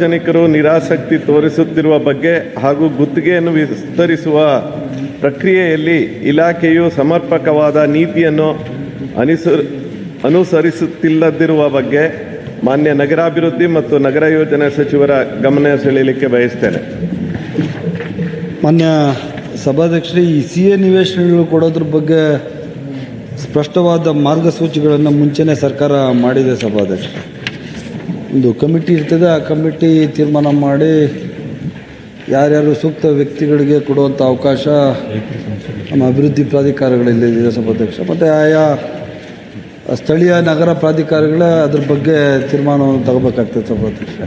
ಸಾರ್ವಜನಿಕರು ನಿರಾಸಕ್ತಿ ತೋರಿಸುತ್ತಿರುವ ಬಗ್ಗೆ ಹಾಗೂ ಗುತ್ತಿಗೆಯನ್ನು ವಿಸ್ತರಿಸುವ ಪ್ರಕ್ರಿಯೆಯಲ್ಲಿ ಇಲಾಖೆಯು ಸಮರ್ಪಕವಾದ ನೀತಿಯನ್ನು ಅನುಸರಿಸುತ್ತಿಲ್ಲದಿರುವ ಬಗ್ಗೆ ಮಾನ್ಯ ನಗರಾಭಿವೃದ್ಧಿ ಮತ್ತು ನಗರ ಯೋಜನೆ ಸಚಿವರ ಗಮನ ಸೆಳೆಯಲಿಕ್ಕೆ ಬಯಸ್ತೇನೆ. ಮಾನ್ಯ ಸಭಾಧ್ಯಕ್ಷರೇ, ಈ CA ನಿವೇಶನಗಳು ಕೊಡೋದ್ರ ಬಗ್ಗೆ ಸ್ಪಷ್ಟವಾದ ಮಾರ್ಗಸೂಚಿಗಳನ್ನು ಮುಂಚೆನೇ ಸರ್ಕಾರ ಮಾಡಿದೆ. ಸಭಾಧ್ಯಕ್ಷರೇ, ಒಂದು ಕಮಿಟಿ ಇರ್ತದೆ, ಆ ಕಮಿಟಿ ತೀರ್ಮಾನ ಮಾಡಿ ಯಾರ್ಯಾರು ಸೂಕ್ತ ವ್ಯಕ್ತಿಗಳಿಗೆ ಕೊಡುವಂಥ ಅವಕಾಶ ನಮ್ಮ ಅಭಿವೃದ್ಧಿ ಪ್ರಾಧಿಕಾರಗಳಲ್ಲಿದೆ ಸಭಾಧ್ಯಕ್ಷ. ಮತ್ತು ಆಯಾ ಸ್ಥಳೀಯ ನಗರ ಪ್ರಾಧಿಕಾರಗಳೇ ಅದ್ರ ಬಗ್ಗೆ ತೀರ್ಮಾನವನ್ನು ತಗೋಬೇಕಾಗ್ತದೆ ಸಭಾಧ್ಯಕ್ಷ.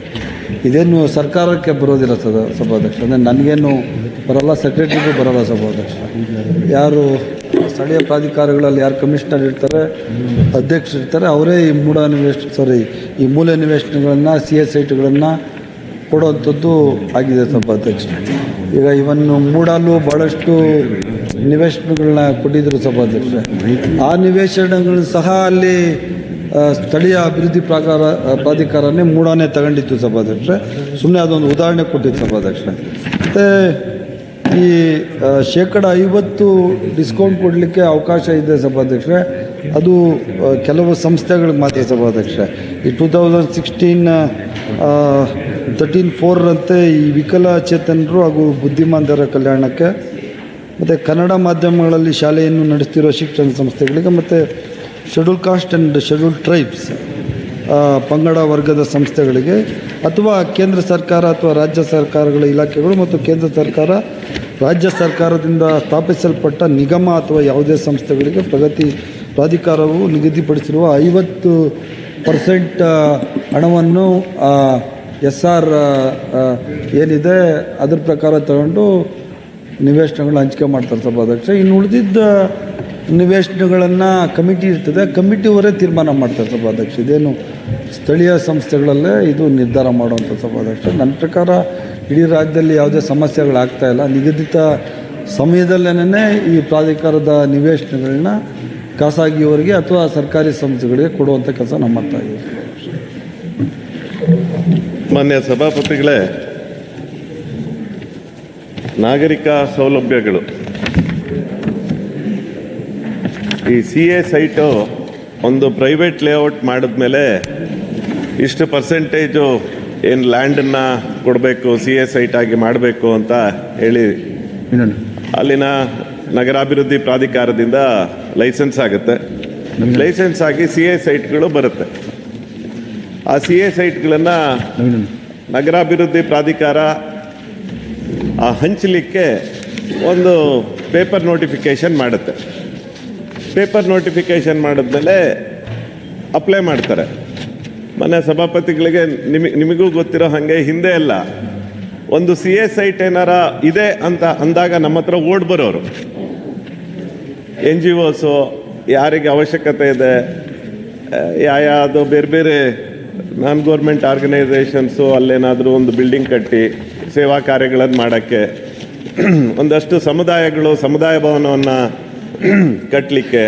ಇದೇನು ಸರ್ಕಾರಕ್ಕೆ ಬರೋದಿಲ್ಲ ಸಭಾಧ್ಯಕ್ಷ. ಅಂದರೆ ನನಗೇನು ಬರೋಲ್ಲ, ಸೆಕ್ರೆಟರಿಗೂ ಬರೋಲ್ಲ ಸಭಾಧ್ಯಕ್ಷ. ಯಾರು ಸ್ಥಳೀಯ ಪ್ರಾಧಿಕಾರಗಳಲ್ಲಿ ಯಾರು ಕಮಿಷನರ್ ಇರ್ತಾರೆ, ಅಧ್ಯಕ್ಷರು ಇರ್ತಾರೆ, ಅವರೇ ಈ ಮೂಲ ನಿವೇಶನಗಳನ್ನು CA ಸೈಟ್ಗಳನ್ನು ಕೊಡುವಂಥದ್ದು ಆಗಿದೆ ಸಭಾಧ್ಯಕ್ಷ. ಈಗ ಇವನ್ನು ಮೂಡಲು ಭಾಳಷ್ಟು ನಿವೇಶನಗಳನ್ನ ಕೊಟ್ಟಿದ್ದರು ಸಭಾಧ್ಯಕ್ಷ. ಆ ನಿವೇಶನಗಳು ಸಹ ಅಲ್ಲಿ ಸ್ಥಳೀಯ ಅಭಿವೃದ್ಧಿ ಪ್ರಾಧಿಕಾರನೇ ಮೂಡಾನೇ ತಗೊಂಡಿತ್ತು ಸಭಾಧ್ಯಕ್ಷ. ಸುಮ್ಮನೆ ಅದೊಂದು ಉದಾಹರಣೆ ಕೊಟ್ಟಿತ್ತು ಸಭಾಧ್ಯಕ್ಷ. ಮತ್ತು ಈ 50% ಡಿಸ್ಕೌಂಟ್ ಕೊಡಲಿಕ್ಕೆ ಅವಕಾಶ ಇದೆ ಸಭಾಧ್ಯಕ್ಷ. ಅದು ಕೆಲವು ಸಂಸ್ಥೆಗಳಿಗೆ ಮಾತ್ರ ಸಭಾಧ್ಯಕ್ಷ. ಈ 2016-13 ಅಂತೆ ಈ ವಿಕಲಚೇತನರು ಹಾಗೂ ಬುದ್ಧಿಮಾಂದ್ಯರ ಕಲ್ಯಾಣಕ್ಕೆ ಮತ್ತು ಕನ್ನಡ ಮಾಧ್ಯಮಗಳಲ್ಲಿ ಶಾಲೆಯನ್ನು ನಡೆಸ್ತಿರೋ ಶಿಕ್ಷಣ ಸಂಸ್ಥೆಗಳಿಗೆ ಮತ್ತು schedule caste and schedule tribes ಪಂಗಡ ವರ್ಗದ ಸಂಸ್ಥೆಗಳಿಗೆ ಅಥವಾ ಕೇಂದ್ರ ಸರ್ಕಾರ ಅಥವಾ ರಾಜ್ಯ ಸರ್ಕಾರಗಳ ಇಲಾಖೆಗಳು ಮತ್ತು ಕೇಂದ್ರ ಸರ್ಕಾರ ರಾಜ್ಯ ಸರ್ಕಾರದಿಂದ ಸ್ಥಾಪಿಸಲ್ಪಟ್ಟ ನಿಗಮ ಅಥವಾ ಯಾವುದೇ ಸಂಸ್ಥೆಗಳಿಗೆ ಪ್ರಗತಿ ಪ್ರಾಧಿಕಾರವು ನಿಗದಿಪಡಿಸಿರುವ 50% ಹಣವನ್ನು SR ಏನಿದೆ ಅದ್ರ ಪ್ರಕಾರ ತಗೊಂಡು ನಿವೇಶನಗಳನ್ನ ಹಂಚಿಕೆ ಮಾಡ್ತಾರೆ ಸಭಾಧ್ಯಕ್ಷ. ಇನ್ನು ಉಳಿದಿದ್ದ ನಿವೇಶನಗಳನ್ನು ಕಮಿಟಿ ಇರ್ತದೆ, ಕಮಿಟಿಯವರೇ ತೀರ್ಮಾನ ಮಾಡ್ತಾರೆ ಸಭಾಧ್ಯಕ್ಷ. ಇದೇನು ಸ್ಥಳೀಯ ಸಂಸ್ಥೆಗಳಲ್ಲೇ ಇದು ನಿರ್ಧಾರ ಮಾಡುವಂಥ ಸಭಾಧ್ಯಕ್ಷ. ನನ್ನ ಪ್ರಕಾರ ಇಡೀ ರಾಜ್ಯದಲ್ಲಿ ಯಾವುದೇ ಸಮಸ್ಯೆಗಳಾಗ್ತಾ ಇಲ್ಲ. ನಿಗದಿತ ಸಮಯದಲ್ಲೇ ಈ ಪ್ರಾಧಿಕಾರದ ನಿವೇಶನಗಳನ್ನ ಖಾಸಗಿಯವರಿಗೆ ಅಥವಾ ಸರ್ಕಾರಿ ಸಂಸ್ಥೆಗಳಿಗೆ ಕೊಡುವಂಥ ಕೆಲಸ ನಮ್ಮ ಮಾಡ್ತಾ ಇದ್ದೀವಿ. ಮಾನ್ಯ ಸಭಾಪತಿಗಳೇ, ನಾಗರಿಕ ಸೌಲಭ್ಯಗಳು ಈ CA ಸೈಟು ಒಂದು ಪ್ರೈವೇಟ್ ಲೇಔಟ್ ಮಾಡಿದ್ಮೇಲೆ ಇಷ್ಟು ಪರ್ಸೆಂಟೇಜು ಏನು ಲ್ಯಾಂಡನ್ನು ಕೊಡಬೇಕು, CA ಸೈಟ್ ಆಗಿ ಮಾಡಬೇಕು ಅಂತ ಹೇಳಿ ಅಲ್ಲಿನ ನಗರಾಭಿವೃದ್ಧಿ ಪ್ರಾಧಿಕಾರದಿಂದ ಲೈಸೆನ್ಸ್ ಆಗುತ್ತೆ. ಲೈಸೆನ್ಸ್ ಆಗಿ CA ಸೈಟ್ಗಳು ಬರುತ್ತೆ. ಆ CA ಸೈಟ್ಗಳನ್ನು ನಗರಾಭಿವೃದ್ಧಿ ಪ್ರಾಧಿಕಾರ ಹಂಚಲಿಕ್ಕೆ ಒಂದು ಪೇಪರ್ ನೋಟಿಫಿಕೇಷನ್ ಮಾಡುತ್ತೆ. ಪೇಪರ್ ನೋಟಿಫಿಕೇಷನ್ ಮಾಡಿದ್ಮೇಲೆ ಅಪ್ಲೈ ಮಾಡ್ತಾರೆ. ಮನೆ ಸಭಾಪತಿಗಳಿಗೆ ನಿಮಗೂ ಗೊತ್ತಿರೋ ಹಾಗೆ ಹಿಂದೆ ಎಲ್ಲ ಒಂದು CA ಸೈಟ್ ಏನಾರ ಇದೆ ಅಂತ ಅಂದಾಗ ನಮ್ಮ ಹತ್ರ ಓಡ್ ಬರೋರು NGOಸು, ಯಾರಿಗೆ ಅವಶ್ಯಕತೆ ಇದೆ, ಯಾವುದು ಬೇರೆ ಬೇರೆ ನಾನ್ ಗೌರ್ಮೆಂಟ್ ಆರ್ಗನೈಸೇಷನ್ಸು ಅಲ್ಲೇನಾದರೂ ಒಂದು ಬಿಲ್ಡಿಂಗ್ ಕಟ್ಟಿ ಸೇವಾ ಕಾರ್ಯಗಳನ್ನು ಮಾಡೋಕ್ಕೆ, ಒಂದಷ್ಟು ಸಮುದಾಯ ಭವನವನ್ನು ಕಟ್ಟಲಿಕ್ಕೆ,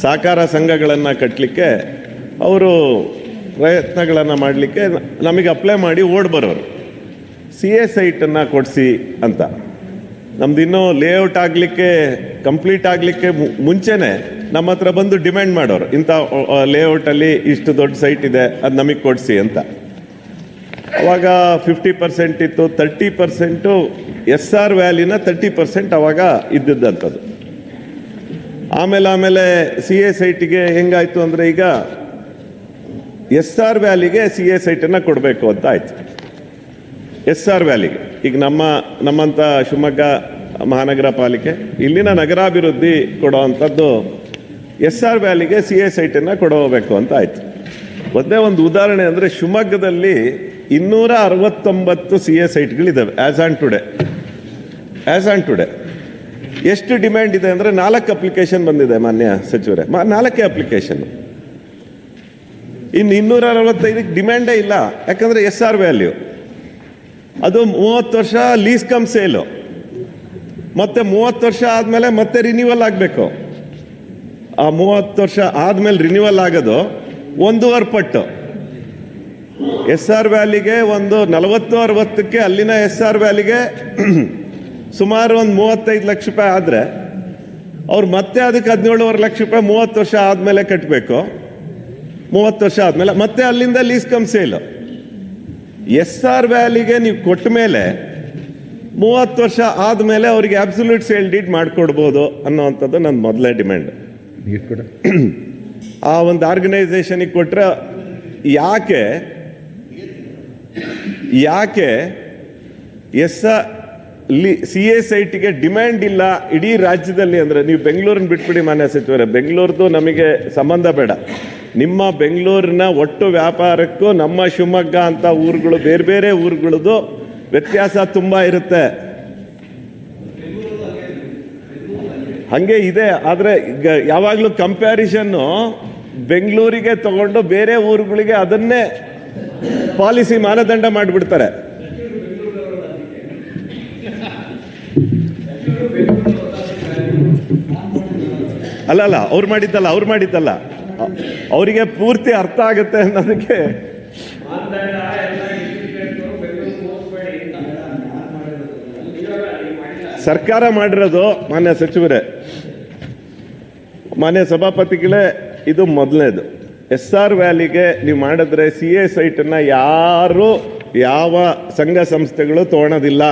ಸಹಕಾರ ಸಂಘಗಳನ್ನು ಕಟ್ಟಲಿಕ್ಕೆ ಅವರು ಪ್ರಯತ್ನಗಳನ್ನು ಮಾಡಲಿಕ್ಕೆ ನಮಗೆ ಅಪ್ಲೈ ಮಾಡಿ ಓಡ್ ಬರೋರು CA ಸೈಟನ್ನು ಕೊಡಿಸಿ ಅಂತ. ನಮ್ದು ಇನ್ನೂ ಲೇಔಟ್ ಆಗಲಿಕ್ಕೆ ಕಂಪ್ಲೀಟ್ ಆಗಲಿಕ್ಕೆ ಮುಂಚೆನೇ ನಮ್ಮ ಹತ್ರ ಬಂದು ಡಿಮ್ಯಾಂಡ್ ಮಾಡೋರು, ಇಂಥ ಲೇಔಟಲ್ಲಿ ಇಷ್ಟು ದೊಡ್ಡ ಸೈಟ್ ಇದೆ, ಅದು ನಮಗೆ ಕೊಡಿಸಿ ಅಂತ. ಅವಾಗ 50% ಇತ್ತು, 30% SR ವ್ಯಾಲಿನ 30% ಅವಾಗ ಇದ್ದಿದ್ದಂಥದ್ದು. ಆಮೇಲೆ CA ಸೈಟಿಗೆ ಹೆಂಗಾಯಿತು ಅಂದರೆ ಈಗ SR ವ್ಯಾಲಿಗೆ CA ಸೈಟನ್ನು ಕೊಡಬೇಕು ಅಂತ ಆಯಿತು. SR ವ್ಯಾಲಿಗೆ ಈಗ ನಮ್ಮಂಥ ಶಿವಮೊಗ್ಗ ಮಹಾನಗರ ಪಾಲಿಕೆ ಇಲ್ಲಿನ ನಗರಾಭಿವೃದ್ಧಿ ಕೊಡೋವಂಥದ್ದು SR ವ್ಯಾಲಿಗೆ CA ಸೈಟನ್ನು ಕೊಡಬೇಕು ಅಂತ ಆಯಿತು. ಒಂದೇ ಒಂದು ಉದಾಹರಣೆ ಅಂದರೆ ಶಿವಮೊಗ್ಗದಲ್ಲಿ 269 CA ಸೈಟ್ಗಳಿದ್ದಾವೆ ಆ್ಯಸ್ ಆನ್ ಟುಡೇ. ಎಷ್ಟು ಡಿಮ್ಯಾಂಡ್ ಇದೆ ಅಂದರೆ 4 ಅಪ್ಲಿಕೇಶನ್ ಬಂದಿದೆ ಮಾನ್ಯ ಸಚಿವರೇ, 4 ಅಪ್ಲಿಕೇಶನ್. ಇನ್ನು 265 ಡಿಮ್ಯಾಂಡೇ ಇಲ್ಲ. ಯಾಕಂದರೆ SR ವ್ಯಾಲ್ಯೂ ಅದು 30 ವರ್ಷ ಲೀಸ್ ಕಮ್ ಸೇಲು, ಮತ್ತೆ 30 ವರ್ಷ ಆದಮೇಲೆ ಮತ್ತೆ ರಿನ್ಯೂವಲ್ ಆಗಬೇಕು. ಆ 30 ವರ್ಷ ಆದಮೇಲೆ ರಿನ್ಯೂವಲ್ ಆಗೋದು 1.5 ಪಟ್ಟು. SR ವ್ಯಾಲಿಗೆ ಒಂದು 40-60ಕ್ಕೆ ಅಲ್ಲಿನ SR ವ್ಯಾಲಿಗೆ ಸುಮಾರು ಒಂದು 35 ಲಕ್ಷ ರೂಪಾಯಿ ಆದರೆ ಅವ್ರು ಮತ್ತೆ ಅದಕ್ಕೆ 17.5 ಲಕ್ಷ ರೂಪಾಯಿ 30 ವರ್ಷ ಆದಮೇಲೆ ಕಟ್ಟಬೇಕು. 30 ವರ್ಷ ಆದಮೇಲೆ ಮತ್ತೆ ಅಲ್ಲಿಂದ ಲೀಸ್ ಕಮ್ ಸೇಲು. SR ವ್ಯಾಲಿಗೆ ನೀವು ಕೊಟ್ಟ ಮೇಲೆ 30 ವರ್ಷ ಆದಮೇಲೆ ಅವರಿಗೆ ಅಬ್ಸಲ್ಯೂಟ್ ಸೇಲ್ ಡೀಡ್ ಮಾಡಿಕೊಡ್ಬೋದು ಅನ್ನೋವಂಥದ್ದು ನನ್ನ ಮೊದಲೇ ಡಿಮ್ಯಾಂಡ್. ಆ ಒಂದು ಆರ್ಗನೈಸೇಷನಿಗೆ ಕೊಟ್ಟರೆ ಯಾಕೆ CA ಸೈಟಿಗೆ ಡಿಮ್ಯಾಂಡ್ ಇಲ್ಲ ಇಡೀ ರಾಜ್ಯದಲ್ಲಿ ಅಂದರೆ, ನೀವು ಬೆಂಗಳೂರನ್ನ ಬಿಟ್ಬಿಡಿ ಮಾನ್ಯ ಸಚಿವರೇ, ಬೆಂಗಳೂರದು ನಮಗೆ ಸಂಬಂಧ ಬೇಡ. ನಿಮ್ಮ ಬೆಂಗಳೂರಿನ ಒಟ್ಟು ವ್ಯಾಪಾರಕ್ಕೂ ನಮ್ಮ ಶಿವಮೊಗ್ಗ ಅಂತ ಊರುಗಳು ಬೇರೆ ಬೇರೆ ಊರುಗಳದ್ದು ವ್ಯತ್ಯಾಸ ತುಂಬ ಇರುತ್ತೆ. ಹಾಗೆ ಇದೆ. ಆದರೆ ಈಗ ಯಾವಾಗಲೂ ಕಂಪ್ಯಾರಿಸನ್ನು ಬೆಂಗಳೂರಿಗೆ ತಗೊಂಡು ಬೇರೆ ಊರುಗಳಿಗೆ ಅದನ್ನೇ ಪಾಲಿಸಿ ಮಾನದಂಡ ಮಾಡಿಬಿಡ್ತಾರೆ. ಅಲ್ಲ ಅವ್ರು ಮಾಡಿದ್ದಲ್ಲ ಅವರಿಗೆ ಪೂರ್ತಿ ಅರ್ಥ ಆಗುತ್ತೆ ಅನ್ನೋದಕ್ಕೆ ಸರ್ಕಾರ ಮಾಡಿರೋದು. ಮಾನ್ಯ ಸಚಿವರೇ, ಮಾನ್ಯ ಸಭಾಪತಿಗಳೇ, ಇದು ಮೊದಲನೇದು. SR ವ್ಯಾಲಿಗೆ ನೀವು ಮಾಡಿದ್ರೆ CA ಸೈಟನ್ನು ಯಾವ ಸಂಘ ಸಂಸ್ಥೆಗಳು ತೊಗೊಳೋದಿಲ್ಲ,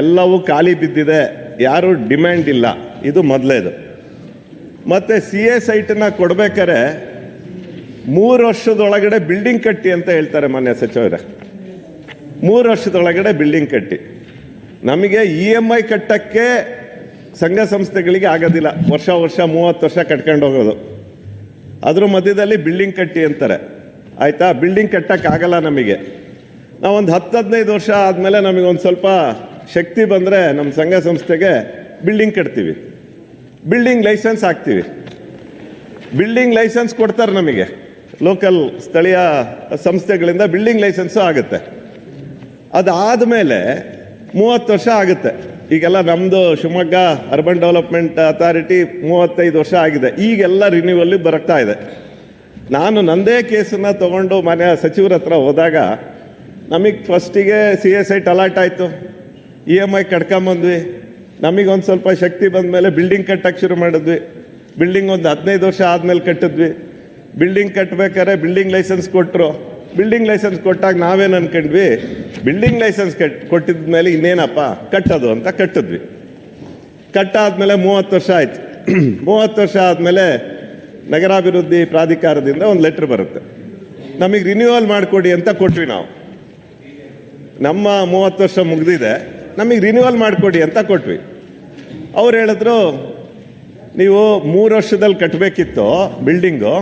ಎಲ್ಲವೂ ಖಾಲಿ ಬಿದ್ದಿದೆ, ಯಾರು ಡಿಮ್ಯಾಂಡ್ ಇಲ್ಲ. ಇದು ಮೊದಲೇದು. ಮತ್ತು CA ಸೈಟನ್ನು ಕೊಡ್ಬೇಕಾದ್ರೆ 3 ವರ್ಷದೊಳಗಡೆ ಬಿಲ್ಡಿಂಗ್ ಕಟ್ಟಿ ಅಂತ ಹೇಳ್ತಾರೆ ಮಾನ್ಯ ಸಚಿವರೇ. 3 ವರ್ಷದೊಳಗಡೆ ಬಿಲ್ಡಿಂಗ್ ಕಟ್ಟಿ. ನಮಗೆ EMI ಕಟ್ಟಕ್ಕೆ ಸಂಘ ಸಂಸ್ಥೆಗಳಿಗೆ ಆಗೋದಿಲ್ಲ. ವರ್ಷ 30 ವರ್ಷ ಕಟ್ಕೊಂಡು ಹೋಗೋದು. ಅದ್ರ ಮಧ್ಯದಲ್ಲಿ ಬಿಲ್ಡಿಂಗ್ ಕಟ್ಟಿ ಅಂತಾರೆ. ಆಯಿತಾ? ಬಿಲ್ಡಿಂಗ್ ಕಟ್ಟಕ್ಕಾಗಲ್ಲ ನಮಗೆ. ನಾವೊಂದು 10-15 ವರ್ಷ ಆದಮೇಲೆ ನಮಗೊಂದು ಸ್ವಲ್ಪ ಶಕ್ತಿ ಬಂದರೆ ನಮ್ಮ ಸಂಘ ಸಂಸ್ಥೆಗೆ ಬಿಲ್ಡಿಂಗ್ ಕಟ್ತೀವಿ, ಬಿಲ್ಡಿಂಗ್ ಲೈಸೆನ್ಸ್ ಹಾಕ್ತೀವಿ. ಬಿಲ್ಡಿಂಗ್ ಲೈಸೆನ್ಸ್ ಕೊಡ್ತಾರೆ ನಮಗೆ, ಲೋಕಲ್ ಸ್ಥಳೀಯ ಸಂಸ್ಥೆಗಳಿಂದ ಬಿಲ್ಡಿಂಗ್ ಲೈಸೆನ್ಸು ಆಗುತ್ತೆ. ಅದಾದಮೇಲೆ 30 ವರ್ಷ ಆಗುತ್ತೆ. ಈಗೆಲ್ಲ ನಮ್ಮದು ಶಿವಮೊಗ್ಗ ಅರ್ಬನ್ ಡೆವಲಪ್ಮೆಂಟ್ ಅಥಾರಿಟಿ 35 ವರ್ಷ ಆಗಿದೆ. ಈಗೆಲ್ಲ ರಿನ್ಯೂವಲ್ಲಿ ಬರ್ತಾ ಇದೆ. ನಾನು ನಂದೇ ಕೇಸನ್ನು ತೊಗೊಂಡು ಮಾನ್ಯ ಸಚಿವರ ಹತ್ರ ಹೋದಾಗ ನಮಗೆ ಫಸ್ಟಿಗೆ CA ಸೈಟ್ ಅಲಾಟ್ ಆಯಿತು, EMI ಕಟ್ಕೊಂಬಂದ್ವಿ. ನಮಗೊಂದು ಸ್ವಲ್ಪ ಶಕ್ತಿ ಬಂದ ಮೇಲೆ ಬಿಲ್ಡಿಂಗ್ ಕಟ್ಟಕ್ಕೆ ಶುರು ಮಾಡಿದ್ವಿ. ಬಿಲ್ಡಿಂಗ್ ಒಂದು 15 ವರ್ಷ ಆದಮೇಲೆ ಕಟ್ಟಿದ್ವಿ. ಬಿಲ್ಡಿಂಗ್ ಕಟ್ಟಬೇಕಾದ್ರೆ ಬಿಲ್ಡಿಂಗ್ ಲೈಸೆನ್ಸ್ ಕೊಟ್ಟರು. ಬಿಲ್ಡಿಂಗ್ ಲೈಸೆನ್ಸ್ ಕೊಟ್ಟಾಗ ನಾವೇನು ಅನ್ಕೊಂಡ್ವಿ, ಬಿಲ್ಡಿಂಗ್ ಲೈಸೆನ್ಸ್ ಕೊಟ್ಟಿದ ಮೇಲೆ ಇನ್ನೇನಪ್ಪ ಕಟ್ಟೋದು ಅಂತ ಕಟ್ಟಿದ್ವಿ. ಕಟ್ಟಾದ್ಮೇಲೆ 30 ವರ್ಷ ಆಯ್ತು. 30 ವರ್ಷ ಆದಮೇಲೆ ನಗರಾಭಿವೃದ್ಧಿ ಪ್ರಾಧಿಕಾರದಿಂದ ಒಂದು ಲೆಟ್ರ್ ಬರುತ್ತೆ, ನಮಗೆ ರಿನ್ಯೂವಲ್ ಮಾಡಿಕೊಡಿ ಅಂತ ಕೊಟ್ವಿ. ನಾವು ನಮ್ಮ 30 ವರ್ಷ ಮುಗಿದಿದೆ, ನಮಗೆ ರಿನ್ಯೂವಲ್ ಮಾಡಿಕೊಡಿ ಅಂತ ಕೊಟ್ವಿ. ಅವ್ರು ಹೇಳಿದ್ರು, ನೀವು 3 ವರ್ಷದಲ್ಲಿ ಕಟ್ಟಬೇಕಿತ್ತು ಬಿಲ್ಡಿಂಗು,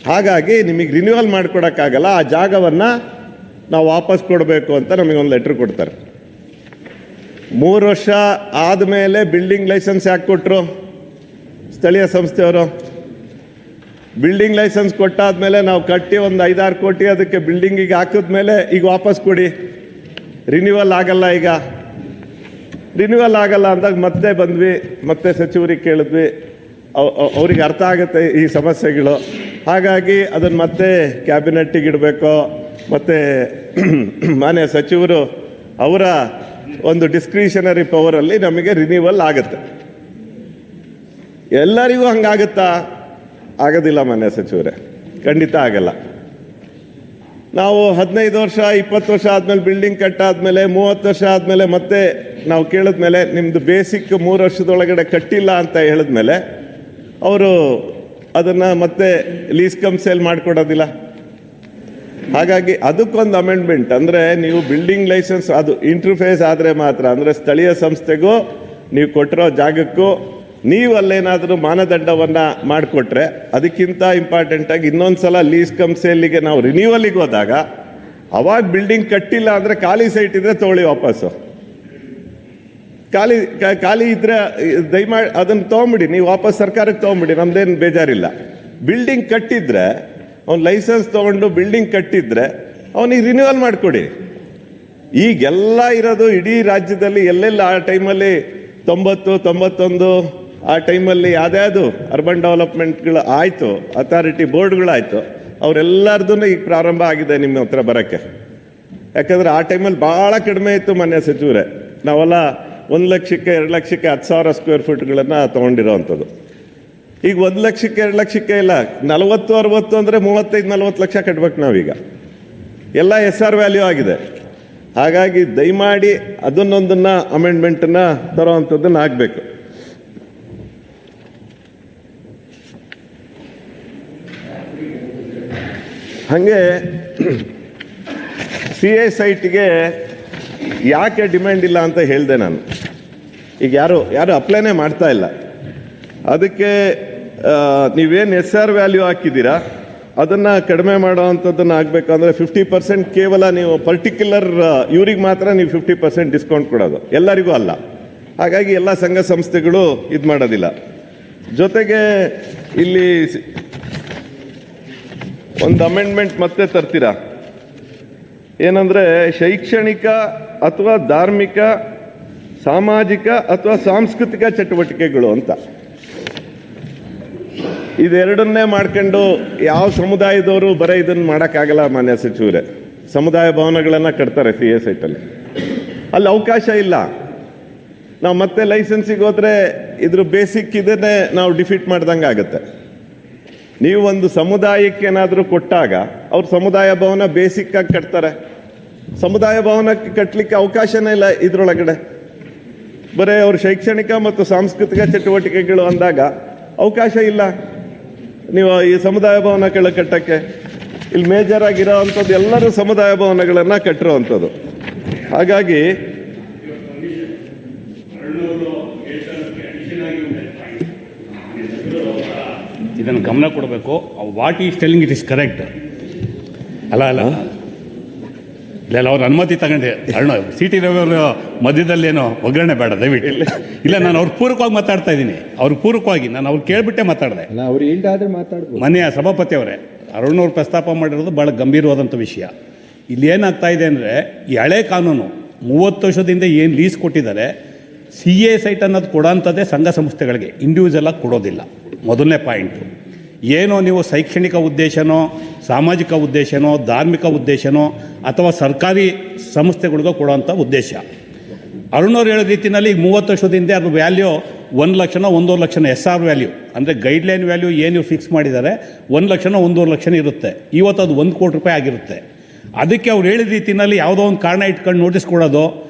ಹಾಗಾಗಿ ನಿಮಗೆ ರಿನ್ಯೂವಲ್ ಮಾಡಿಕೊಡೋಕ್ಕಾಗಲ್ಲ, ಆ ಜಾಗವನ್ನು ನಾವು ವಾಪಸ್ ಕೊಡಬೇಕು ಅಂತ ನಮಗೊಂದು ಲೆಟ್ರ್ ಕೊಡ್ತಾರೆ. 3 ವರ್ಷ ಆದಮೇಲೆ ಬಿಲ್ಡಿಂಗ್ ಲೈಸೆನ್ಸ್ ಯಾಕೆ ಕೊಟ್ಟರು ಸ್ಥಳೀಯ ಸಂಸ್ಥೆಯವರು? ಬಿಲ್ಡಿಂಗ್ ಲೈಸೆನ್ಸ್ ಕೊಟ್ಟಾದ್ಮೇಲೆ ನಾವು ಕಟ್ಟಿ ಒಂದು 5-6 ಕೋಟಿ ಅದಕ್ಕೆ ಬಿಲ್ಡಿಂಗಿಗೆ ಹಾಕಿದ್ಮೇಲೆ ಈಗ ವಾಪಸ್ ಕೊಡಿ, ರಿನ್ಯೂವಲ್ ಆಗಲ್ಲ. ಈಗ ರಿನ್ಯೂವಲ್ ಆಗಲ್ಲ ಅಂದಾಗ ಮತ್ತೆ ಬಂದ್ವಿ, ಮತ್ತೆ ಸಚಿವರಿಗೆ ಕೇಳಿದ್ವಿ. ಅವ್ರಿಗೆ ಅರ್ಥ ಆಗುತ್ತೆ ಈ ಸಮಸ್ಯೆಗಳು, ಹಾಗಾಗಿ ಅದನ್ನು ಮತ್ತೆ ಕ್ಯಾಬಿನೆಟ್ಟಿಗೆ ಇಡಬೇಕು. ಮತ್ತು ಮಾನ್ಯ ಸಚಿವರು ಅವರ ಒಂದು ಡಿಸ್ಕ್ರಿಷನರಿ ಪವರಲ್ಲಿ ನಮಗೆ ರಿನ್ಯೂವಲ್ ಆಗುತ್ತೆ. ಎಲ್ಲರಿಗೂ ಹಂಗಾಗುತ್ತಾ? ಆಗೋದಿಲ್ಲ ಮಾನ್ಯ ಸಚಿವರೇ, ಖಂಡಿತ ಆಗಲ್ಲ. ನಾವು 15 ವರ್ಷ 20 ವರ್ಷ ಆದಮೇಲೆ ಬಿಲ್ಡಿಂಗ್ ಕಟ್ಟಾದ್ಮೇಲೆ 30 ವರ್ಷ ಆದಮೇಲೆ ಮತ್ತೆ ನಾವು ಕೇಳಿದ್ಮೇಲೆ ನಿಮ್ಮದು ಬೇಸಿಕ್ 3 ವರ್ಷದೊಳಗಡೆ ಕಟ್ಟಿಲ್ಲ ಅಂತ ಹೇಳಿದ್ಮೇಲೆ ಅವರು ಅದನ್ನು ಮತ್ತೆ ಲೀಸ್ ಕಮ್ ಸೇಲ್ ಮಾಡಿಕೊಡೋದಿಲ್ಲ. ಹಾಗಾಗಿ ಅದಕ್ಕೊಂದು ಅಮೆಂಡ್ಮೆಂಟ್, ಅಂದರೆ ನೀವು ಬಿಲ್ಡಿಂಗ್ ಲೈಸೆನ್ಸ್ ಅದು ಇಂಟರ್ಫೇಸ್ ಆದರೆ ಮಾತ್ರ, ಅಂದರೆ ಸ್ಥಳೀಯ ಸಂಸ್ಥೆಗೂ ನೀವು ಕೊಟ್ಟಿರೋ ಜಾಗಕ್ಕೂ ನೀವು ಅಲ್ಲೇನಾದರೂ ಮಾನದಂಡವನ್ನು ಮಾಡಿಕೊಟ್ರೆ, ಅದಕ್ಕಿಂತ ಇಂಪಾರ್ಟೆಂಟಾಗಿ ಇನ್ನೊಂದು ಸಲ ಲೀಸ್ ಕಮ್ ಸೇಲಿಗೆ ನಾವು ರಿನ್ಯೂವಲಿಗೆ ಹೋದಾಗ ಅವಾಗ ಬಿಲ್ಡಿಂಗ್ ಕಟ್ಟಿಲ್ಲ ಅಂದರೆ ಖಾಲಿ ಸೈಟ್ ಇದ್ದರೆ ತೊಗೊಳ್ಳಿ ವಾಪಸ್ಸು. ಖಾಲಿ ಇದ್ದರೆ ದಯಮಾಡಿ ಅದನ್ನು ತೊಗೊಂಬಿಡಿ, ನೀವು ವಾಪಸ್ ಸರ್ಕಾರಕ್ಕೆ ತೊಗೊಂಬಿಡಿ, ನಮ್ದೇನು ಬೇಜಾರಿಲ್ಲ. ಬಿಲ್ಡಿಂಗ್ ಕಟ್ಟಿದ್ರೆ ಅವ್ನು ಲೈಸೆನ್ಸ್ ತೊಗೊಂಡು ಬಿಲ್ಡಿಂಗ್ ಕಟ್ಟಿದ್ರೆ ಅವನಿಗೆ ರಿನ್ಯೂವಲ್ ಮಾಡಿಕೊಡಿ. ಈಗೆಲ್ಲ ಇರೋದು ಇಡೀ ರಾಜ್ಯದಲ್ಲಿ ಎಲ್ಲೆಲ್ಲ ಆ ಟೈಮಲ್ಲಿ 90, 91 ಆ ಟೈಮಲ್ಲಿ ಯಾವ್ದ್ಯಾವುದು ಅರ್ಬನ್ ಡೆವಲಪ್ಮೆಂಟ್ಗಳು ಆಯಿತು, ಅಥಾರಿಟಿ ಬೋರ್ಡ್ಗಳಾಯಿತು, ಅವರೆಲ್ಲರದೂ ಈಗ ಪ್ರಾರಂಭ ಆಗಿದೆ ನಿಮ್ಮ ಹತ್ರ ಬರೋಕ್ಕೆ. ಯಾಕಂದರೆ ಆ ಟೈಮಲ್ಲಿ ಭಾಳ ಕಡಿಮೆ ಇತ್ತು ಮಾನ್ಯ ಸಚಿವರೇ. ನಾವೆಲ್ಲ 1 ಲಕ್ಷಕ್ಕೆ 2 ಲಕ್ಷಕ್ಕೆ 10,000 ಸ್ಕ್ವೇರ್ ಫೀಟ್ಗಳನ್ನು ತೊಗೊಂಡಿರೋ ಅಂಥದ್ದು. ಈಗ 1 ಲಕ್ಷಕ್ಕೆ 2 ಲಕ್ಷಕ್ಕೆ ಇಲ್ಲ, 40-60 ಅಂದರೆ 35-40 ಲಕ್ಷ ಕಟ್ಬೇಕು ನಾವೀಗ. ಎಲ್ಲ SR ವ್ಯಾಲ್ಯೂ ಆಗಿದೆ. ಹಾಗಾಗಿ ದಯಮಾಡಿ ಅದನ್ನೊಂದನ್ನು ಅಮೆಂಡ್ಮೆಂಟನ್ನು ತರೋವಂಥದ್ದನ್ನು ಆಗಬೇಕು. ಹಾಗೆ CA ಸೈಟ್ಗೆ ಯಾಕೆ ಡಿಮ್ಯಾಂಡ್ ಇಲ್ಲ ಅಂತ ಹೇಳಿದೆ ನಾನು. ಈಗ ಯಾರು ಅಪ್ಲೈನೇ ಮಾಡ್ತಾ ಇಲ್ಲ. ಅದಕ್ಕೆ ನೀವೇನು SR ವ್ಯಾಲ್ಯೂ ಹಾಕಿದ್ದೀರಾ ಅದನ್ನು ಕಡಿಮೆ ಮಾಡೋ ಅಂಥದ್ದನ್ನು ಆಗಬೇಕಂದ್ರೆ 50% ಕೇವಲ ನೀವು ಪರ್ಟಿಕ್ಯುಲರ್ ಇವ್ರಿಗೆ ಮಾತ್ರ ನೀವು 50% ಡಿಸ್ಕೌಂಟ್ ಕೊಡೋದು, ಎಲ್ಲರಿಗೂ ಅಲ್ಲ. ಹಾಗಾಗಿ ಎಲ್ಲ ಸಂಘ ಸಂಸ್ಥೆಗಳು ಇದು ಮಾಡೋದಿಲ್ಲ. ಜೊತೆಗೆ ಇಲ್ಲಿ ಒಂದು ಅಮೆಂಡ್ಮೆಂಟ್ ಮತ್ತೆ ತರ್ತೀರಾ, ಏನಂದರೆ ಶೈಕ್ಷಣಿಕ ಅಥವಾ ಧಾರ್ಮಿಕ, ಸಾಮಾಜಿಕ ಅಥವಾ ಸಾಂಸ್ಕೃತಿಕ ಚಟುವಟಿಕೆಗಳು ಅಂತ. ಇದೆರಡನ್ನೇ ಮಾಡ್ಕೊಂಡು ಯಾವ ಸಮುದಾಯದವರು ಬರೀ ಇದನ್ನು ಮಾಡೋಕ್ಕಾಗಲ್ಲ ಮಾನ್ಯ ಸಚಿವರೇ. ಸಮುದಾಯ ಭವನಗಳನ್ನು ಕಟ್ತಾರೆ CA ಸೈಟಲ್ಲಿ, ಅಲ್ಲಿ ಅವಕಾಶ ಇಲ್ಲ. ನಾವು ಮತ್ತೆ ಲೈಸೆನ್ಸಿಗೆ ಹೋದರೆ ಇದ್ರ ಬೇಸಿಕ್ ಇದನ್ನೇ ನಾವು ಡಿಫೀಟ್ ಮಾಡ್ದಂಗೆ ಆಗುತ್ತೆ. ನೀವು ಒಂದು ಸಮುದಾಯಕ್ಕೆ ಏನಾದರೂ ಕೊಟ್ಟಾಗ ಅವ್ರು ಸಮುದಾಯ ಭವನ ಬೇಸಿಕ್ಕಾಗಿ ಕಟ್ತಾರೆ. ಸಮುದಾಯ ಭವನಕ್ಕೆ ಕಟ್ಟಲಿಕ್ಕೆ ಅವಕಾಶನೇ ಇಲ್ಲ ಇದರೊಳಗಡೆ. ಬರೀ ಅವ್ರ ಶೈಕ್ಷಣಿಕ ಮತ್ತು ಸಾಂಸ್ಕೃತಿಕ ಚಟುವಟಿಕೆಗಳು ಅಂದಾಗ ಅವಕಾಶ ಇಲ್ಲ ನೀವು ಈ ಸಮುದಾಯ ಭವನ ಕಟ್ಟಕ್ಕೆ. ಇಲ್ಲಿ ಮೇಜರ್ ಆಗಿರೋ ಅಂಥದ್ದು ಎಲ್ಲರೂ ಸಮುದಾಯ ಭವನಗಳನ್ನು ಕಟ್ಟಿರೋ ಅಂಥದ್ದು. ಹಾಗಾಗಿ ಇದನ್ನು ಗಮನ ಕೊಡಬೇಕು. What is telling it is correct. ಅಲ್ಲ ಇಲ್ಲ ಅವ್ರ ಅನುಮತಿ ತಗೊಂಡೆ CT ರವಿ ಅವರ ಮಧ್ಯದಲ್ಲೇನೋ ಒಗ್ಗರಣೆ ಬೇಡ ದಯವಿಟ್ಟು. ಇಲ್ಲ, ನಾನು ಅವ್ರ ಪೂರಕವಾಗಿ ಮಾತಾಡ್ತಾ ಇದ್ದೀನಿ. ಅವ್ರ ಪೂರಕವಾಗಿ ನಾನು ಅವ್ರು ಕೇಳ್ಬಿಟ್ಟೆ ಮಾತಾಡಿದೆ. ಮನೆಯ ಸಭಾಪತಿ ಅವರೇ, ಅರುಣ್ ಪ್ರಸ್ತಾಪ ಮಾಡಿರೋದು ಭಾಳ ಗಂಭೀರವಾದಂಥ ವಿಷಯ. ಇಲ್ಲಿ ಏನಾಗ್ತಾ ಇದೆ ಅಂದರೆ, ಈ ಹಳೆ ಕಾನೂನು 30 ವರ್ಷದಿಂದ ಏನು ಲೀಸ್ ಕೊಟ್ಟಿದ್ದಾರೆ, CA ಸೈಟ್ ಅನ್ನೋದು ಕೊಡೋಂಥದ್ದೇ ಸಂಘ ಸಂಸ್ಥೆಗಳಿಗೆ, ಇಂಡಿವಿಜುವಲಾಗಿ ಕೊಡೋದಿಲ್ಲ. ಮೊದಲನೇ ಪಾಯಿಂಟು. ಏನೋ ನೀವು ಶೈಕ್ಷಣಿಕ ಉದ್ದೇಶನೋ, ಸಾಮಾಜಿಕ ಉದ್ದೇಶನೋ, ಧಾರ್ಮಿಕ ಉದ್ದೇಶನೋ ಅಥವಾ ಸರ್ಕಾರಿ ಸಂಸ್ಥೆಗಳಿಗೋ ಕೊಡೋವಂಥ ಉದ್ದೇಶ. ಅರುಣವ್ರು ಹೇಳೋ ರೀತಿಯಲ್ಲಿ ಈಗ 30 ವರ್ಷದಿಂದ ಅದ್ರ ವ್ಯಾಲ್ಯೂ 1 ಲಕ್ಷನೋ 1.5 ಲಕ್ಷನೋ SR ವ್ಯಾಲ್ಯೂ ಅಂದರೆ ಗೈಡ್ಲೈನ್ ವ್ಯಾಲ್ಯೂ ಏನು ಫಿಕ್ಸ್ ಮಾಡಿದ್ದಾರೆ 1 ಲಕ್ಷನೋ 1.5 ಲಕ್ಷನೋ ಇರುತ್ತೆ. ಇವತ್ತು ಅದು 1 ಕೋಟಿ ರೂಪಾಯಿ ಆಗಿರುತ್ತೆ. ಅದಕ್ಕೆ ಅವ್ರು ಹೇಳಿದ ರೀತಿಯಲ್ಲಿ ಯಾವುದೋ ಒಂದು ಕಾರಣ ಇಟ್ಕೊಂಡು ನೋಟಿಸ್ ಕೊಡೋದು,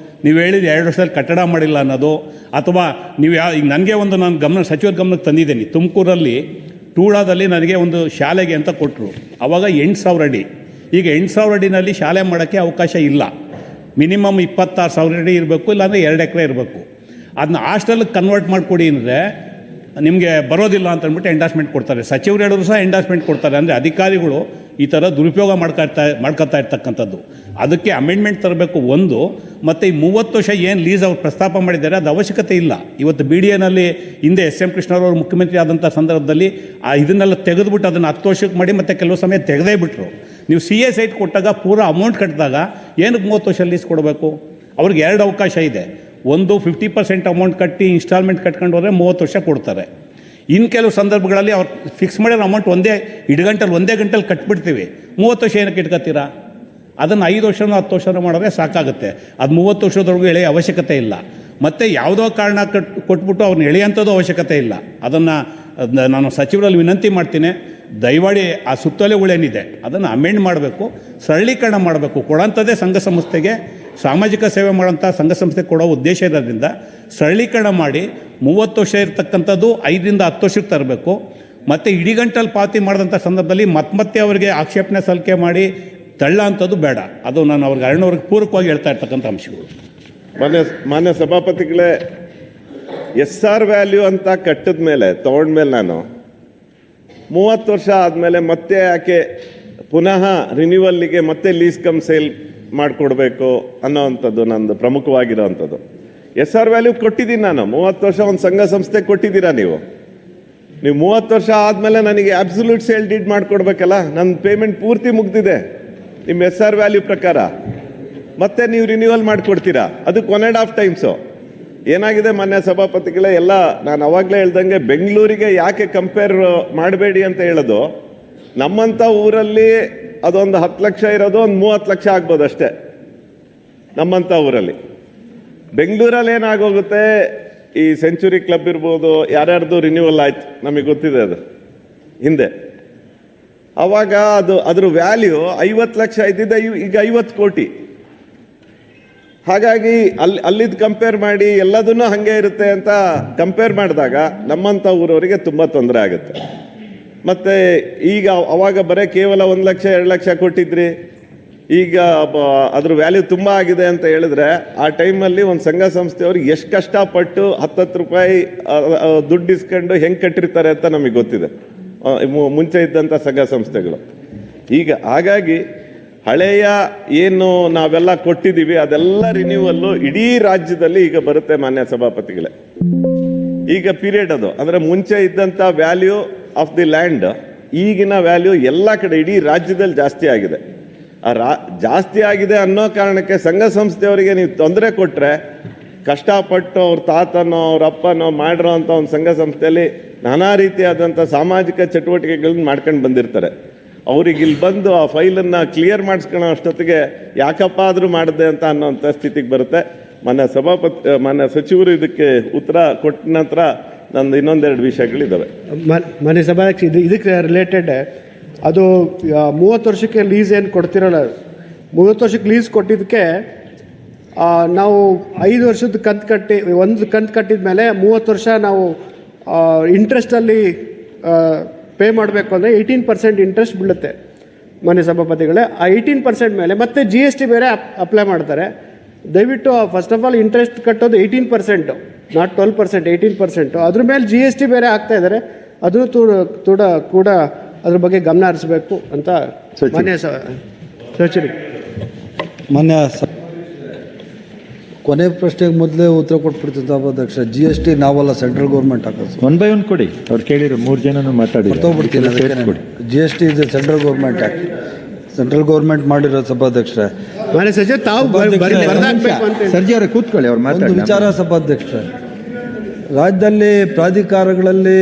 ನೀವು ಹೇಳಿದ 2 ವರ್ಷದಲ್ಲಿ ಕಟ್ಟಡ ಮಾಡಿಲ್ಲ ಅನ್ನೋದು, ಅಥವಾ ನೀವು ಈಗ ನನಗೆ ಒಂದು ನಾನು ಸಚಿವರ ಗಮನಕ್ಕೆ ತಂದಿದ್ದೀನಿ. ತುಮಕೂರಲ್ಲಿ ಟೂಡಾದಲ್ಲಿ ನನಗೆ ಒಂದು ಶಾಲೆಗೆ ಅಂತ ಕೊಟ್ಟರು. ಆವಾಗ 8,000 ಅಡಿ. ಈಗ 8,000 ಅಡಿನಲ್ಲಿ ಶಾಲೆ ಮಾಡೋಕ್ಕೆ ಅವಕಾಶ ಇಲ್ಲ. ಮಿನಿಮಮ್ 26,000 ಅಡಿ ಇರಬೇಕು, ಇಲ್ಲಾಂದರೆ 2 ಎಕರೆ ಇರಬೇಕು. ಅದನ್ನ ಹಾಸ್ಟೆಲ್ಗೆ ಕನ್ವರ್ಟ್ ಮಾಡಿಕೊಡಿ ಅಂದರೆ ನಿಮಗೆ ಬರೋದಿಲ್ಲ ಅಂತ ಅಂದ್ಬಿಟ್ಟು ಎಂಡಾರ್ಸ್ಮೆಂಟ್ ಕೊಡ್ತಾರೆ. ಸಚಿವರು ಹೇಳಿದ್ರು ಸಹ ಎಂಡಾರ್ಸ್ಮೆಂಟ್ ಕೊಡ್ತಾರೆ. ಅಂದರೆ ಅಧಿಕಾರಿಗಳು ಈ ಥರ ದುರುಪಯೋಗ ಮಾಡ್ಕೊತಾ ಇರ್ತಕ್ಕಂಥದ್ದು. ಅದಕ್ಕೆ ಅಮೆಂಡ್ಮೆಂಟ್ ತರಬೇಕು ಒಂದು. ಮತ್ತು ಈ 30 ವರ್ಷ ಏನು ಲೀಸ್ ಅವ್ರು ಪ್ರಸ್ತಾಪ ಮಾಡಿದ್ದಾರೆ ಅದು ಅವಶ್ಯಕತೆ ಇಲ್ಲ. ಇವತ್ತು BDAನಲ್ಲಿ ಹಿಂದೆ SM ಕೃಷ್ಣರವರು ಮುಖ್ಯಮಂತ್ರಿ ಆದಂಥ ಸಂದರ್ಭದಲ್ಲಿ ಇದನ್ನೆಲ್ಲ ತೆಗೆದುಬಿಟ್ಟು ಅದನ್ನು 10 ವರ್ಷಕ್ಕೆ ಮಾಡಿ ಮತ್ತು ಕೆಲವು ಸಮಯ ತೆಗೆದೇ ಬಿಟ್ಟರು. ನೀವು CA ಸೈಟ್ ಕೊಟ್ಟಾಗ ಪೂರಾ ಅಮೌಂಟ್ ಕಟ್ಟಿದಾಗ ಏನಕ್ಕೆ 30 ವರ್ಷ ಲೀಸ್ ಕೊಡಬೇಕು? ಅವ್ರಿಗೆ 2 ಅವಕಾಶ ಇದೆ. ಒಂದು 50% ಅಮೌಂಟ್ ಕಟ್ಟಿ ಇನ್ಸ್ಟಾಲ್ಮೆಂಟ್ ಕಟ್ಕೊಂಡು ಹೋದರೆ 30 ವರ್ಷ ಕೊಡ್ತಾರೆ. ಇನ್ನು ಕೆಲವು ಸಂದರ್ಭಗಳಲ್ಲಿ ಅವ್ರು ಫಿಕ್ಸ್ ಮಾಡಿರೋ ಅಮೌಂಟ್ ಒಂದೇ ಗಂಟೆಲಿ ಕಟ್ಬಿಡ್ತೀವಿ. 30 ವರ್ಷ ಏನಕ್ಕೆ ಇಟ್ಕೊತೀರಾ? ಅದನ್ನು 5 ವರ್ಷನೋ 10 ವರ್ಷನೋ ಮಾಡಿದ್ರೆ ಸಾಕಾಗುತ್ತೆ. ಅದು 30 ವರ್ಷದವರೆಗೂ ಎಳೆಯೋ ಅವಶ್ಯಕತೆ ಇಲ್ಲ. ಮತ್ತು ಯಾವುದೋ ಕಾರಣ ಕೊಟ್ಬಿಟ್ಟು ಅವ್ರನ್ನ ಎಳೆಯೋಂಥದ್ದು ಅವಶ್ಯಕತೆ ಇಲ್ಲ. ಅದನ್ನು ನಾನು ಸಚಿವರಲ್ಲಿ ವಿನಂತಿ ಮಾಡ್ತೀನಿ, ದಯಮಾಡಿ ಆ ಸುತ್ತೋಲೆಗಳೇನಿದೆ ಅದನ್ನು ಅಮೆಂಡ್ ಮಾಡಬೇಕು, ಸರಳೀಕರಣ ಮಾಡಬೇಕು. ಕೊಡೋಂಥದ್ದೇ ಸಂಘ ಸಂಸ್ಥೆಗೆ ಸಾಮಾಜಿಕ ಸೇವೆ ಮಾಡೋಂಥ ಸಂಘ ಸಂಸ್ಥೆ ಕೊಡೋ ಉದ್ದೇಶ ಇರೋದ್ರಿಂದ ಸರಳೀಕರಣ ಮಾಡಿ 30 ವರ್ಷ ಇರ್ತಕ್ಕಂಥದ್ದು 5ರಿಂದ 10 ವರ್ಷಕ್ಕೆ ತರಬೇಕು. ಮತ್ತು ಇಡಿಗಂಟಲ್ಲಿ ಪಾವತಿ ಮಾಡಿದಂಥ ಸಂದರ್ಭದಲ್ಲಿ ಮತ್ತೆ ಅವರಿಗೆ ಆಕ್ಷೇಪಣೆ ಸಲ್ಲಿಕೆ ಮಾಡಿ ತಳ್ಳ ಅಂಥದ್ದು ಬೇಡ. ಅದು ನಾನು ಅವ್ರಿಗೆ ಪೂರಕವಾಗಿ ಹೇಳ್ತಾ ಇರ್ತಕ್ಕಂಥ ಅಂಶಗಳು. ಮಾನ್ಯ ಸಭಾಪತಿಗಳೇ, SR ವ್ಯಾಲ್ಯೂ ಅಂತ ಕಟ್ಟಿದ ಮೇಲೆ ತೊಗೊಂಡ್ಮೇಲೆ ನಾನು 30 ವರ್ಷ ಆದಮೇಲೆ ಮತ್ತೆ ಯಾಕೆ ಪುನಃ ರಿನ್ಯೂವಲ್ಲಿಗೆ ಮತ್ತೆ ಲೀಸ್ ಕಮ್ ಸೇಲ್ ಮಾಡಿಕೊಡ್ಬೇಕು ಅನ್ನೋವಂಥದ್ದು ನಂದು ಪ್ರಮುಖವಾಗಿರೋವಂಥದ್ದು. SR ವ್ಯಾಲ್ಯೂ ಕೊಟ್ಟಿದ್ದೀನಿ ನಾನು. 30 ವರ್ಷ ಒಂದು ಸಂಘ ಸಂಸ್ಥೆ ಕೊಟ್ಟಿದ್ದೀರಾ ನೀವು 30 ವರ್ಷ ಆದಮೇಲೆ ನನಗೆ ಅಬ್ಸಲ್ಯೂಟ್ ಸೇಲ್ ಡೀಡ್ ಮಾಡಿಕೊಡ್ಬೇಕಲ್ಲ. ನನ್ನ ಪೇಮೆಂಟ್ ಪೂರ್ತಿ ಮುಗ್ದಿದೆ ನಿಮ್ಮ SR ವ್ಯಾಲ್ಯೂ ಪ್ರಕಾರ. ಮತ್ತೆ ನೀವು ರಿನ್ಯೂವಲ್ ಮಾಡಿಕೊಡ್ತೀರಾ, ಅದಕ್ಕೆ 1.5 ಟೈಮ್ಸು. ಏನಾಗಿದೆ ಮಾನ್ಯ ಸಭಾಪತಿಗಳೇ, ಎಲ್ಲ ನಾನು ಅವಾಗಲೇ ಹೇಳ್ದಂಗೆ ಬೆಂಗಳೂರಿಗೆ ಯಾಕೆ ಕಂಪೇರ್ ಮಾಡಬೇಡಿ ಅಂತ ಹೇಳೋದು, ನಮ್ಮಂಥ ಊರಲ್ಲಿ ಅದೊಂದು 10 ಲಕ್ಷ ಇರೋದು ಒಂದು 30 ಲಕ್ಷ ಆಗ್ಬೋದು ಅಷ್ಟೇ ನಮ್ಮಂಥ ಊರಲ್ಲಿ. ಬೆಂಗಳೂರಲ್ಲಿ ಏನಾಗೋಗುತ್ತೆ, ಈ ಸೆಂಚುರಿ ಕ್ಲಬ್ ಇರ್ಬೋದು, ಯಾರ್ಯಾರ್ದು ರಿನ್ಯೂವಲ್ ಆಯ್ತು ನಮಗೆ ಗೊತ್ತಿದೆ ಅದು ಹಿಂದೆ. ಆವಾಗ ಅದ್ರ ವ್ಯಾಲ್ಯೂ 50 ಲಕ್ಷ ಇದ್ದಿದ್ದ ಈಗ 50 ಕೋಟಿ. ಹಾಗಾಗಿ ಅಲ್ಲಿದ್ದು ಕಂಪೇರ್ ಮಾಡಿ ಎಲ್ಲದನ್ನೂ ಹಾಗೆ ಇರುತ್ತೆ ಅಂತ ಕಂಪೇರ್ ಮಾಡಿದಾಗ ನಮ್ಮಂಥ ಊರವರಿಗೆ ತುಂಬ ತೊಂದರೆ ಆಗುತ್ತೆ. ಮತ್ತು ಈಗ ಅವಾಗ ಬರೀ ಕೇವಲ 1 ಲಕ್ಷ 2 ಲಕ್ಷ ಕೊಟ್ಟಿದ್ರಿ, ಈಗ ಅದ್ರ ವ್ಯಾಲ್ಯೂ ತುಂಬ ಆಗಿದೆ ಅಂತ ಹೇಳಿದ್ರೆ ಆ ಟೈಮಲ್ಲಿ ಒಂದು ಸಂಘ ಸಂಸ್ಥೆಯವ್ರಿಗೆ ಎಷ್ಟು ಕಷ್ಟಪಟ್ಟು 10 ರೂಪಾಯಿ ದುಡ್ಡು ಇಸ್ಕೊಂಡು ಹೆಂಗೆ ಕಟ್ಟಿರ್ತಾರೆ ಅಂತ ನಮಗೆ ಗೊತ್ತಿದೆ, ಮುಂಚೆ ಇದ್ದಂಥ ಸಂಘ ಸಂಸ್ಥೆಗಳು. ಈಗ ಹಾಗಾಗಿ ಹಳೆಯ ಏನು ನಾವೆಲ್ಲ ಕೊಟ್ಟಿದ್ದೀವಿ ಅದೆಲ್ಲ ರಿನ್ಯೂವಲ್ಲು ಇಡೀ ರಾಜ್ಯದಲ್ಲಿ ಈಗ ಬರುತ್ತೆ ಮಾನ್ಯ ಸಭಾಪತಿಗಳೇ. ಈಗ ಪೀರಿಯಡ್ ಅದು ಅಂದರೆ ಮುಂಚೆ ಇದ್ದಂಥ ವ್ಯಾಲ್ಯೂ ಆಫ್ ದಿ ಲ್ಯಾಂಡ್ ಈಗಿನ ವ್ಯಾಲ್ಯೂ ಎಲ್ಲ ಕಡೆ ಇಡೀ ರಾಜ್ಯದಲ್ಲಿ ಜಾಸ್ತಿ ಆಗಿದೆ. ಜಾಸ್ತಿ ಆಗಿದೆ ಅನ್ನೋ ಕಾರಣಕ್ಕೆ ಸಂಘ ಸಂಸ್ಥೆಯವರಿಗೆ ನೀವು ತೊಂದರೆ ಕೊಟ್ಟರೆ, ಕಷ್ಟಪಟ್ಟು ಅವ್ರ ತಾತನೋ ಅವ್ರ ಅಪ್ಪನೋ ಮಾಡಿರೋ ಅಂಥ ಒಂದು ಸಂಘ ಸಂಸ್ಥೆಯಲ್ಲಿ ನಾನಾ ರೀತಿಯಾದಂಥ ಸಾಮಾಜಿಕ ಚಟುವಟಿಕೆಗಳನ್ನ ಮಾಡ್ಕೊಂಡು ಬಂದಿರ್ತಾರೆ. ಅವ್ರಿಗೆ ಇಲ್ಲಿ ಬಂದು ಆ ಫೈಲನ್ನು ಕ್ಲಿಯರ್ ಮಾಡಿಸ್ಕೊಳ್ಳೋ ಅಷ್ಟೊತ್ತಿಗೆ ಯಾಕಪ್ಪ ಆದರೂ ಮಾಡಿದೆ ಅಂತ ಅನ್ನೋಂಥ ಸ್ಥಿತಿಗೆ ಬರುತ್ತೆ. ಮಾನ್ಯ ಸಚಿವರು ಇದಕ್ಕೆ ಉತ್ತರ ಕೊಟ್ಟ ನಂತರ ನಂದು ಇನ್ನೊಂದೆರಡು ವಿಷಯಗಳಿದ್ದಾವೆ. ಮಾನ್ಯ ಸಭಾಧ್ಯಕ್ಷ, ಇದಕ್ಕೆ ರಿಲೇಟೆಡ್ ಅದು 30 ವರ್ಷಕ್ಕೆ ಲೀಸ್ ಏನು ಕೊಡ್ತಿರಲ್ಲ, 30 ವರ್ಷಕ್ಕೆ ಲೀಸ್ ಕೊಟ್ಟಿದ್ದಕ್ಕೆ ನಾವು 5 ವರ್ಷದ ಕಂತು ಕಟ್ಟಿ, ಒಂದು ಕಂತು ಕಟ್ಟಿದ ಮೇಲೆ 30 ವರ್ಷ ನಾವು ಇಂಟ್ರೆಸ್ಟಲ್ಲಿ ಪೇ ಮಾಡಬೇಕು ಅಂದರೆ 18% ಇಂಟ್ರೆಸ್ಟ್ ಬೀಳುತ್ತೆ ಮಾನ್ಯ ಸಭಾಪತಿಗಳೇ. ಆ 18% ಮೇಲೆ ಮತ್ತೆ GST ಬೇರೆ ಅಪ್ಲೈ ಮಾಡ್ತಾರೆ. ದಯವಿಟ್ಟು ಫಸ್ಟ್ ಆಫ್ ಆಲ್ ಇಂಟ್ರೆಸ್ಟ್ ಕಟ್ಟೋದು 18%, ನಾಟ್ 12%, 18%. ಅದ್ರ ಮೇಲೆ GST ಬೇರೆ ಆಗ್ತಾ ಇದ್ದಾರೆ. ಅದು ಕೂಡ ಅದ್ರ ಬಗ್ಗೆ ಗಮನ ಹರಿಸಬೇಕು ಅಂತ ಮಾನ್ಯ ಸಚಿವರು. ಕೊನೆ ಪ್ರಶ್ನೆಗೆ ಮೊದಲೇ ಉತ್ತರ ಕೊಟ್ಬಿಡ್ತೀನಿ ಸಭಾಧ್ಯಕ್ಷ. GST ನಾವಲ್ಲ, ಸೆಂಟ್ರಲ್ ಗೌರ್ಮೆಂಟ್ ಹಾಕೋದು. 1 by 1 ಕೊಡಿ, ಅವ್ರು ಕೇಳಿರೋ 3 ಜನನು ಮಾತಾಡಿ. GST is a central government act, central government ಮಾಡಿರೋ ಸಭಾಧ್ಯಕ್ಷ. ಮಾನ್ಯ ಸಚಿವ ತಾವು ಬರ್ದಾಕ್ಬೇಕು ಅಂತ ಸರ್ಜಿ ಅವರೇ ಕೂತ್ಕೊಳ್ಳಿ, ಅವ್ರು ಒಂದು ಮಾತಾಡಿ. ವಿಚಾರ ಸಭಾಧ್ಯಕ್ಷ, ರಾಜ್ಯದಲ್ಲಿ ಪ್ರಾಧಿಕಾರಗಳಲ್ಲಿ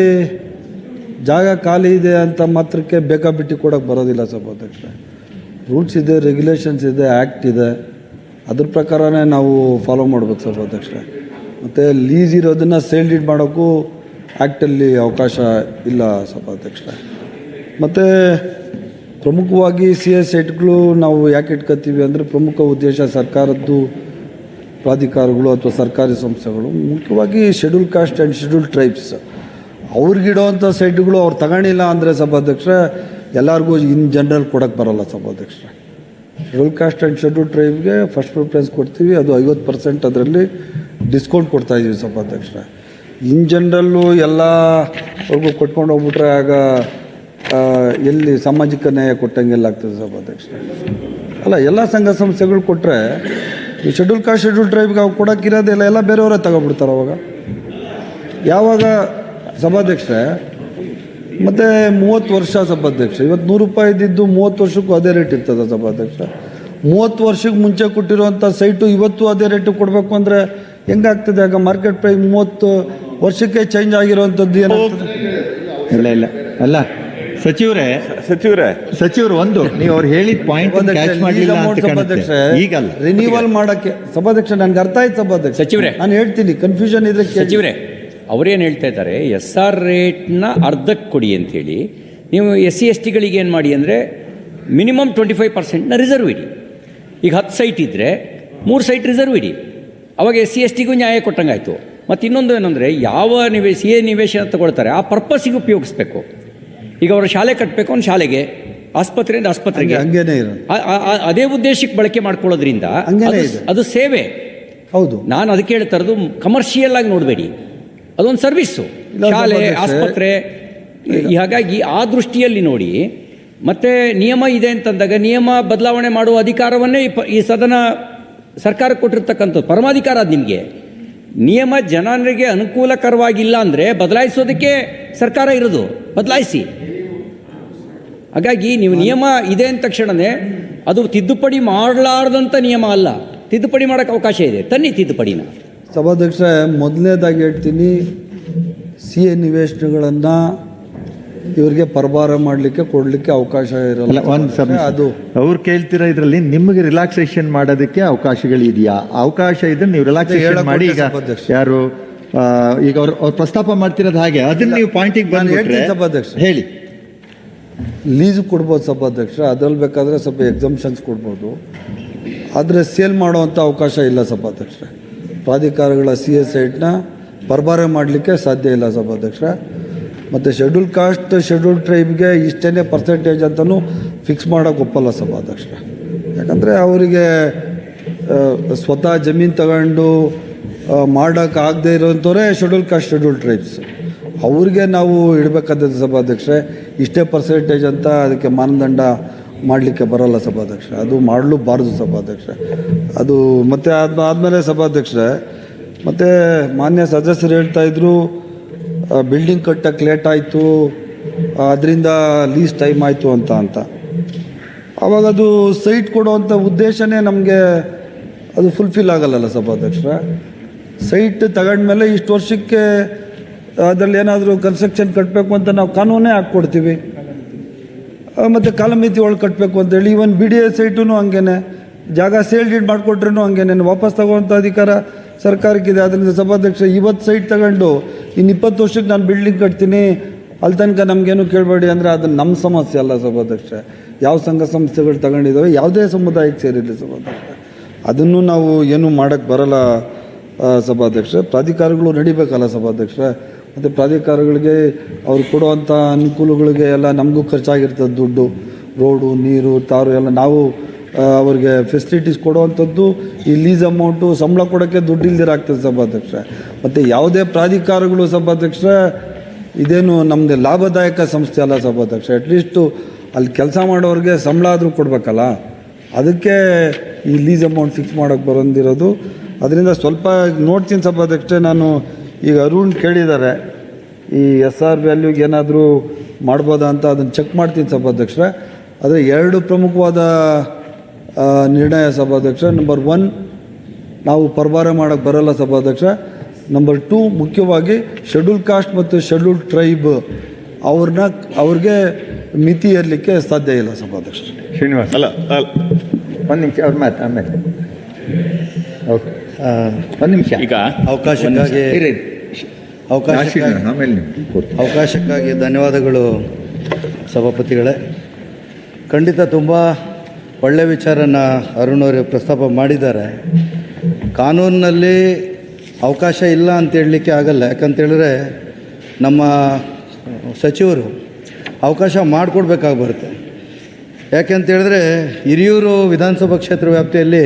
ಜಾಗ ಖಾಲಿ ಇದೆ ಅಂತ ಮಾತ್ರಕ್ಕೆ ಬೇಕಾಬಿಟ್ಟು ಕೊಡೋಕ್ಕೆ ಬರೋದಿಲ್ಲ ಸಭಾಧ್ಯಕ್ಷ. ರೂಲ್ಸ್ ಇದೆ, ರೆಗ್ಯುಲೇಷನ್ಸ್ ಇದೆ, ಆ್ಯಕ್ಟ್ ಇದೆ, ಅದ್ರ ಪ್ರಕಾರನೇ ನಾವು ಫಾಲೋ ಮಾಡ್ಬೇಕು ಸಭಾಧ್ಯಕ್ಷ. ಮತ್ತು ಲೀಸ್ ಇರೋದನ್ನು ಸೇಲ್ ಡೀಡ್ ಮಾಡೋಕ್ಕೂ ಆ್ಯಕ್ಟಲ್ಲಿ ಅವಕಾಶ ಇಲ್ಲ ಸಭಾಧ್ಯಕ್ಷ. ಮತ್ತು ಪ್ರಮುಖವಾಗಿ CS ಸೈಟ್ಗಳು ನಾವು ಯಾಕೆ ಇಟ್ಕೊತೀವಿ ಅಂದರೆ, ಪ್ರಮುಖ ಉದ್ದೇಶ ಸರ್ಕಾರದ್ದು ಪ್ರಾಧಿಕಾರಗಳು ಅಥವಾ ಸರ್ಕಾರಿ ಸಂಸ್ಥೆಗಳು, ಮುಖ್ಯವಾಗಿ schedule caste and schedule tribes ಅವ್ರಿಗಿಡೋವಂಥ ಸೈಟ್ಗಳು ಅವ್ರು ತಗೊಂಡಿಲ್ಲ ಅಂದರೆ ಸಭಾಧ್ಯಕ್ಷ ಎಲ್ಲರಿಗೂ ಇನ್ ಜನರಲ್ ಕೊಡೋಕ್ಕೆ ಬರೋಲ್ಲ ಸಭಾಧ್ಯಕ್ಷ. ಶೆಡ್ಯೂಲ್ ಕಾಸ್ಟ್ ಆ್ಯಂಡ್ ಶೆಡ್ಯೂಲ್ ಟ್ರೈಬ್ಗೆ ಫಸ್ಟ್ ಪ್ರಿಫರೆನ್ಸ್ ಕೊಡ್ತೀವಿ, ಅದು 50% ಅದರಲ್ಲಿ ಡಿಸ್ಕೌಂಟ್ ಕೊಡ್ತಾಯಿದ್ದೀವಿ ಸಭಾಧ್ಯಕ್ಷ. ಇನ್ ಜನರಲ್ಲು ಎಲ್ಲರಿಗೂ ಕೊಟ್ಕೊಂಡು ಹೋಗ್ಬಿಟ್ರೆ ಆಗ ಎಲ್ಲಿ ಸಾಮಾಜಿಕ ನ್ಯಾಯ ಕೊಟ್ಟಂಗೆಲ್ಲ ಆಗ್ತದೆ ಸಭಾಧ್ಯಕ್ಷ. ಅಲ್ಲ, ಎಲ್ಲ ಸಂಘ ಸಂಸ್ಥೆಗಳು ಕೊಟ್ಟರೆ ಈ ಶೆಡ್ಯೂಲ್ ಕಾಸ್ಟ್ ಶೆಡ್ಯೂಲ್ ಟ್ರೈಬ್ಗೆ ಅವು ಕೊಡೋಕ್ಕಿರೋದಿಲ್ಲ, ಎಲ್ಲ ಬೇರೆಯವರೇ ತಗೊಬಿಡ್ತಾರೆ ಅವಾಗ. ಯಾವಾಗ ಸಭಾಧ್ಯಕ್ಷರೇ ಮತ್ತು 30 ವರ್ಷ ಸಭಾಧ್ಯಕ್ಷ, ಇವತ್ತು 100 ರೂಪಾಯಿ ಇದ್ದಿದ್ದು 30 ವರ್ಷಕ್ಕೂ ಅದೇ ರೇಟ್ ಇರ್ತದೆ ಸಭಾಧ್ಯಕ್ಷ. 30 ವರ್ಷಕ್ಕೆ ಮುಂಚೆ ಕೊಟ್ಟಿರುವಂಥ ಸೈಟು ಇವತ್ತು ಅದೇ ರೇಟಿಗೆ ಕೊಡಬೇಕು ಅಂದರೆ ಹೆಂಗಾಗ್ತದೆ? ಆಗ ಮಾರ್ಕೆಟ್ ಪ್ರೈಸ್ 30 ವರ್ಷಕ್ಕೆ ಚೇಂಜ್ ಆಗಿರುವಂಥದ್ದು ಏನಾಗ್ತದೆ? ಇಲ್ಲ ಅಲ್ಲ ಸಚಿವರೇ ಒಂದು ನೀವು ಅವ್ರು ಹೇಳಿದ ಪಾಯಿಂಟ್ ಕ್ಯಾಚ್ ಮಾಡಲಿಲ್ಲ ಅಂತ ಕಾಣುತ್ತೆ. ಈಗಲ್ಲ ರಿನ್ಯೂವಲ್ ಮಾಡೋಕ್ಕೆ ಸಭಾಧ್ಯಕ್ಷ ನನಗೆ ಅರ್ಥ ಆಯ್ತು ಸಭಾಧ್ಯಕ್ಷ. ಸಚಿವರೇ, ನಾನು ಹೇಳ್ತೀನಿ, ಕನ್ಫ್ಯೂಷನ್ ಇದ್ರೆ ಸಚಿವರೇ ಅವರೇನು ಹೇಳ್ತಾ ಇದ್ದಾರೆ, SR ರೇಟ್ನ ಅರ್ಧಕ್ಕೆ ಕೊಡಿ ಅಂಥೇಳಿ. ನೀವು SC STಗಳಿಗೆ ಏನು ಮಾಡಿ ಅಂದರೆ ಮಿನಿಮಮ್ 25%ನ ರಿಸರ್ವ್ ಇಡಿ. ಈಗ 10 ಸೈಟ್ ಇದ್ದರೆ 3 ಸೈಟ್ ರಿಸರ್ವ್ ಇಡಿ, ಅವಾಗ SC STಗೂ ನ್ಯಾಯ ಕೊಟ್ಟಂಗಾಯಿತು. ಮತ್ತು ಇನ್ನೊಂದು ಏನಂದರೆ, ಯಾವ ನಿವೇಶನ ತಗೊಳ್ತಾರೆ ಆ ಪರ್ಪಸ್ಸಿಗೆ ಉಪಯೋಗಿಸ್ಬೇಕು. ಈಗ ಅವರು ಶಾಲೆ ಕಟ್ಟಬೇಕು ಒಂದು ಶಾಲೆಗೆ, ಆಸ್ಪತ್ರೆಯಿಂದ ಆಸ್ಪತ್ರೆಗೆ, ಹಂಗೇನೆ ಇರೋದು. ಅದೇ ಉದ್ದೇಶಕ್ಕೆ ಬಳಕೆ ಮಾಡ್ಕೊಳ್ಳೋದ್ರಿಂದ ಅದು ಸೇವೆ. ಹೌದು, ನಾನು ಅದಕ್ಕೆ ಹೇಳ್ತಾ ಇರೋದು, ಕಮರ್ಷಿಯಲ್ ಆಗಿ ನೋಡಬೇಡಿ, ಅದೊಂದು ಸರ್ವಿಸ್ಸು, ಶಾಲೆ ಆಸ್ಪತ್ರೆ. ಹಾಗಾಗಿ ಆ ದೃಷ್ಟಿಯಲ್ಲಿ ನೋಡಿ. ಮತ್ತು ನಿಯಮ ಇದೆ ಅಂತಂದಾಗ ನಿಯಮ ಬದಲಾವಣೆ ಮಾಡುವ ಅಧಿಕಾರವನ್ನೇ ಈ ಸದನ ಸರ್ಕಾರಕ್ಕೆ ಕೊಟ್ಟಿರ್ತಕ್ಕಂಥದ್ದು ಪರಮಾಧಿಕಾರ. ಅದು ನಿಮಗೆ ನಿಯಮ ಜನರಿಗೆ ಅನುಕೂಲಕರವಾಗಿಲ್ಲ ಅಂದರೆ ಬದಲಾಯಿಸೋದಕ್ಕೆ ಸರ್ಕಾರ ಇರೋದು, ಬದಲಾಯಿಸಿ. ಹಾಗಾಗಿ ನೀವು ನಿಯಮ ಇದೆ ಅಂದ ತಕ್ಷಣವೇ ಅದು ತಿದ್ದುಪಡಿ ಮಾಡಲಾರ್ದಂಥ ನಿಯಮ ಅಲ್ಲ, ತಿದ್ದುಪಡಿ ಮಾಡೋಕ್ಕೆ ಅವಕಾಶ ಇದೆ, ತನ್ನಿ ತಿದ್ದುಪಡಿನ. ಸಭಾಧ್ಯಕ್ಷ, ಮೊದಲನೇದಾಗಿ ಹೇಳ್ತೀನಿ, CA ನಿವೇಶನಗಳನ್ನು ಇವರಿಗೆ ಪರಭಾರ ಮಾಡಲಿಕ್ಕೆ ಕೊಡಲಿಕ್ಕೆ ಅವಕಾಶ ಇರಲ್ಲ. ಒಂದು ಅದು ಅವ್ರು ಕೇಳ್ತಿರೋ ಇದರಲ್ಲಿ ನಿಮಗೆ ರಿಲ್ಯಾಕ್ಸೇಷನ್ ಮಾಡೋದಕ್ಕೆ ಅವಕಾಶಗಳಿದೆಯಾ? ಅವಕಾಶ ಇದ್ರೆ ನೀವು ರಿಲ್ಯಾಕ್ಸೇಷನ್ ಮಾಡಿ. ಈಗ ಯಾರು ಈಗ ಅವ್ರು ಪ್ರಸ್ತಾಪ ಮಾಡ್ತಿರೋದು ಹಾಗೆ ಅದನ್ನ ನೀವು ಪಾಯಿಂಟಿಗೆ ಬಂದು ಸಭಾಧ್ಯಕ್ಷ ಹೇಳಿ. ಲೀಸು ಕೊಡ್ಬೋದು ಸಭಾಧ್ಯಕ್ಷ, ಅದ್ರಲ್ಲಿ ಬೇಕಾದರೆ ಸ್ವಲ್ಪ ಎಕ್ಸಮ್ಷನ್ಸ್ ಕೊಡ್ಬೋದು, ಆದರೆ ಸೇಲ್ ಮಾಡುವಂಥ ಅವಕಾಶ ಇಲ್ಲ ಸಭಾಧ್ಯಕ್ಷ. ಪ್ರಾಧಿಕಾರಗಳ CA ಸೈಟ್ನ ಪರಭಾರ ಮಾಡಲಿಕ್ಕೆ ಸಾಧ್ಯ ಇಲ್ಲ ಸಭಾಧ್ಯಕ್ಷ. ಮತ್ತು ಶೆಡ್ಯೂಲ್ ಕಾಸ್ಟ್ ಶೆಡ್ಯೂಲ್ ಟ್ರೈಬ್ಗೆ ಇಷ್ಟೇ ಪರ್ಸೆಂಟೇಜ್ ಅಂತಲೂ ಫಿಕ್ಸ್ ಮಾಡೋಕ್ಕೆ ಒಪ್ಪಲ್ಲ ಸಭಾಧ್ಯಕ್ಷ. ಯಾಕಂದರೆ ಅವರಿಗೆ ಸ್ವತಃ ಜಮೀನು ತಗೊಂಡು ಮಾಡೋಕ್ಕಾಗದೇ ಇರೋಂಥವ್ರೆ ಶೆಡ್ಯೂಲ್ ಕಾಸ್ಟ್ ಶೆಡ್ಯೂಲ್ ಟ್ರೈಬ್ಸ್. ಅವ್ರಿಗೆ ನಾವು ಇಡಬೇಕಾದದ್ದು ಸಭಾಧ್ಯಕ್ಷರೇ, ಇಷ್ಟೇ ಪರ್ಸೆಂಟೇಜ್ ಅಂತ ಅದಕ್ಕೆ ಮಾನದಂಡ ಮಾಡಲಿಕ್ಕೆ ಬರೋಲ್ಲ ಸಭಾಧ್ಯಕ್ಷ. ಅದು ಮಾಡಲೂಬಾರ್ದು ಸಭಾಧ್ಯಕ್ಷ. ಅದು ಮತ್ತು ಆದಮೇಲೆ ಸಭಾಧ್ಯಕ್ಷರೇ, ಮತ್ತು ಮಾನ್ಯ ಸದಸ್ಯರು ಹೇಳ್ತಾಯಿದ್ರು ಬಿಲ್ಡಿಂಗ್ ಕಟ್ಟಕ್ಕೆ ಲೇಟ್ ಆಯಿತು, ಅದರಿಂದ ಲೀಸ್ ಟೈಮ್ ಆಯಿತು ಅಂತ ಆವಾಗ ಅದು ಸೈಟ್ ಕೊಡುವಂಥ ಉದ್ದೇಶನೇ ನಮಗೆ ಅದು ಫುಲ್ಫಿಲ್ ಆಗಲ್ಲಲ್ಲ ಸಭಾಧ್ಯಕ್ಷರ. ಸೈಟ್ ತಗೊಂಡ್ಮೇಲೆ ಇಷ್ಟು ವರ್ಷಕ್ಕೆ ಅದರಲ್ಲಿ ಏನಾದರೂ ಕನ್ಸ್ಟ್ರಕ್ಷನ್ ಕಟ್ಟಬೇಕು ಅಂತ ನಾವು ಕಾನೂನೇ ಹಾಕ್ಕೊಡ್ತೀವಿ, ಮತ್ತು ಕಾಲಮಿತಿ ಒಳಗೆ ಕಟ್ಟಬೇಕು ಅಂತೇಳಿ. ಈವನ್ BDA ಸೈಟೂ ಹಂಗೇನೆ, ಜಾಗ ಸೇಲ್ ಡೀಡ್ ಮಾಡಿಕೊಟ್ರೂ ಹಂಗೇನೆ ವಾಪಸ್ ತಗೋವಂಥ ಅಧಿಕಾರ ಸರ್ಕಾರಕ್ಕಿದೆ. ಅದರಿಂದ ಸಭಾಧ್ಯಕ್ಷ ಇವತ್ತು ಸೈಟ್ ತಗೊಂಡು ಇನ್ನು 20 ವರ್ಷಕ್ಕೆ ನಾನು ಬಿಲ್ಡಿಂಗ್ ಕಟ್ತೀನಿ, ಅಲ್ಲಿ ತನಕ ನಮಗೇನು ಕೇಳಬೇಡಿ ಅಂದರೆ ಅದು ನಮ್ಮ ಸಮಸ್ಯೆ ಅಲ್ಲ ಸಭಾಧ್ಯಕ್ಷ. ಯಾವ ಸಂಘ ಸಂಸ್ಥೆಗಳು ತಗೊಂಡಿದ್ದಾವೆ ಯಾವುದೇ ಸಮುದಾಯಕ್ಕೆ ಸೇರಿರಲಿ ಸಭಾಧ್ಯಕ್ಷ, ಅದನ್ನು ನಾವು ಏನೂ ಮಾಡೋಕ್ಕೆ ಬರಲ್ಲ ಸಭಾಧ್ಯಕ್ಷ. ಪ್ರಾಧಿಕಾರಗಳು ನಡಿಬೇಕಲ್ಲ ಸಭಾಧ್ಯಕ್ಷ. ಮತ್ತು ಪ್ರಾಧಿಕಾರಗಳಿಗೆ ಅವ್ರು ಕೊಡುವಂಥ ಅನುಕೂಲಗಳಿಗೆ ಎಲ್ಲ ನಮಗೂ ಖರ್ಚಾಗಿರ್ತದೆ ದುಡ್ಡು, ರೋಡು ನೀರು ತಾರು ಎಲ್ಲ ನಾವು ಅವ್ರಿಗೆ ಫೆಸಿಲಿಟೀಸ್ ಕೊಡುವಂಥದ್ದು. ಈ ಲೀಸ್ ಅಮೌಂಟು ಸಂಬಳ ಕೊಡೋಕ್ಕೆ ದುಡ್ಡು ಇಲ್ದಿರಾಗ್ತದೆ ಸಭಾಧ್ಯಕ್ಷ. ಮತ್ತು ಯಾವುದೇ ಪ್ರಾಧಿಕಾರಗಳು ಸಭಾಧ್ಯಕ್ಷ ಇದೇನು ನಮ್ಮದು ಲಾಭದಾಯಕ ಸಂಸ್ಥೆ ಅಲ್ಲ ಸಭಾಧ್ಯಕ್ಷ. ಅಟ್ಲೀಸ್ಟು ಅಲ್ಲಿ ಕೆಲಸ ಮಾಡೋರಿಗೆ ಸಂಬಳ ಆದರೂ ಕೊಡಬೇಕಲ್ಲ, ಅದಕ್ಕೆ ಈ ಲೀಸ್ ಅಮೌಂಟ್ ಫಿಕ್ಸ್ ಮಾಡೋಕ್ಕೆ ಬರೋದಿರೋದು. ಅದರಿಂದ ಸ್ವಲ್ಪ ನೋಡ್ತೀನಿ ಸಭಾಧ್ಯಕ್ಷ. ನಾನು ಈಗ ಅರುಣ್ ಕೇಳಿದ್ದಾರೆ ಈ SR ವ್ಯಾಲ್ಯೂಗೆ ಏನಾದರೂ ಮಾಡ್ಬೋದಾ ಅಂತ, ಅದನ್ನು ಚೆಕ್ ಮಾಡ್ತೀನಿ ಸಭಾಧ್ಯಕ್ಷರೇ. ಆದರೆ 2 ಪ್ರಮುಖವಾದ ನಿರ್ಣಯ ಸಭಾಧ್ಯಕ್ಷ. ನಂಬರ್ 1 ನಾವು ಪರಭಾರ ಮಾಡೋಕ್ಕೆ ಬರಲ್ಲ ಸಭಾಧ್ಯಕ್ಷ. ನಂಬರ್ 2 ಮುಖ್ಯವಾಗಿ ಶೆಡ್ಯೂಲ್ ಕಾಸ್ಟ್ ಮತ್ತು ಶೆಡ್ಯೂಲ್ ಟ್ರೈಬ್ ಅವ್ರಿಗೆ ಮಿತಿ ಇರಲಿಕ್ಕೆ ಸಾಧ್ಯ ಇಲ್ಲ ಸಭಾಧ್ಯಕ್ಷ. ಶ್ರೀನಿವಾಸ್ ಅಲ್ಲ ಒಂದು ನಿಮಿಷ ಅವ್ರ ಮಾತು ಆಮೇಲೆ. ಓಕೆ ಒಂದು ನಿಮಿಷ ಈಗ ಅವಕಾಶಕ್ಕಾಗಿ ಆಮೇಲೆ ಅವಕಾಶಕ್ಕಾಗಿ ಧನ್ಯವಾದಗಳು ಸಭಾಪತಿಗಳೇ. ಖಂಡಿತ ತುಂಬ ಒಳ್ಳೆಯ ವಿಚಾರನ ಅರುಣ್ ಅವರು ಪ್ರಸ್ತಾಪ ಮಾಡಿದ್ದಾರೆ. ಕಾನೂನಿನಲ್ಲಿ ಅವಕಾಶ ಇಲ್ಲ ಅಂತ ಹೇಳಲಿಕ್ಕೆ ಆಗಲ್ಲ. ಯಾಕಂತೇಳಿದ್ರೆ ನಮ್ಮ ಸಚಿವರು ಅವಕಾಶ ಮಾಡಿಕೊಡ್ಬೇಕಾಗಿ ಬರುತ್ತೆ. ಯಾಕೆಂತೇಳಿದ್ರೆ ಹಿರಿಯೂರು ವಿಧಾನಸಭಾ ಕ್ಷೇತ್ರ ವ್ಯಾಪ್ತಿಯಲ್ಲಿ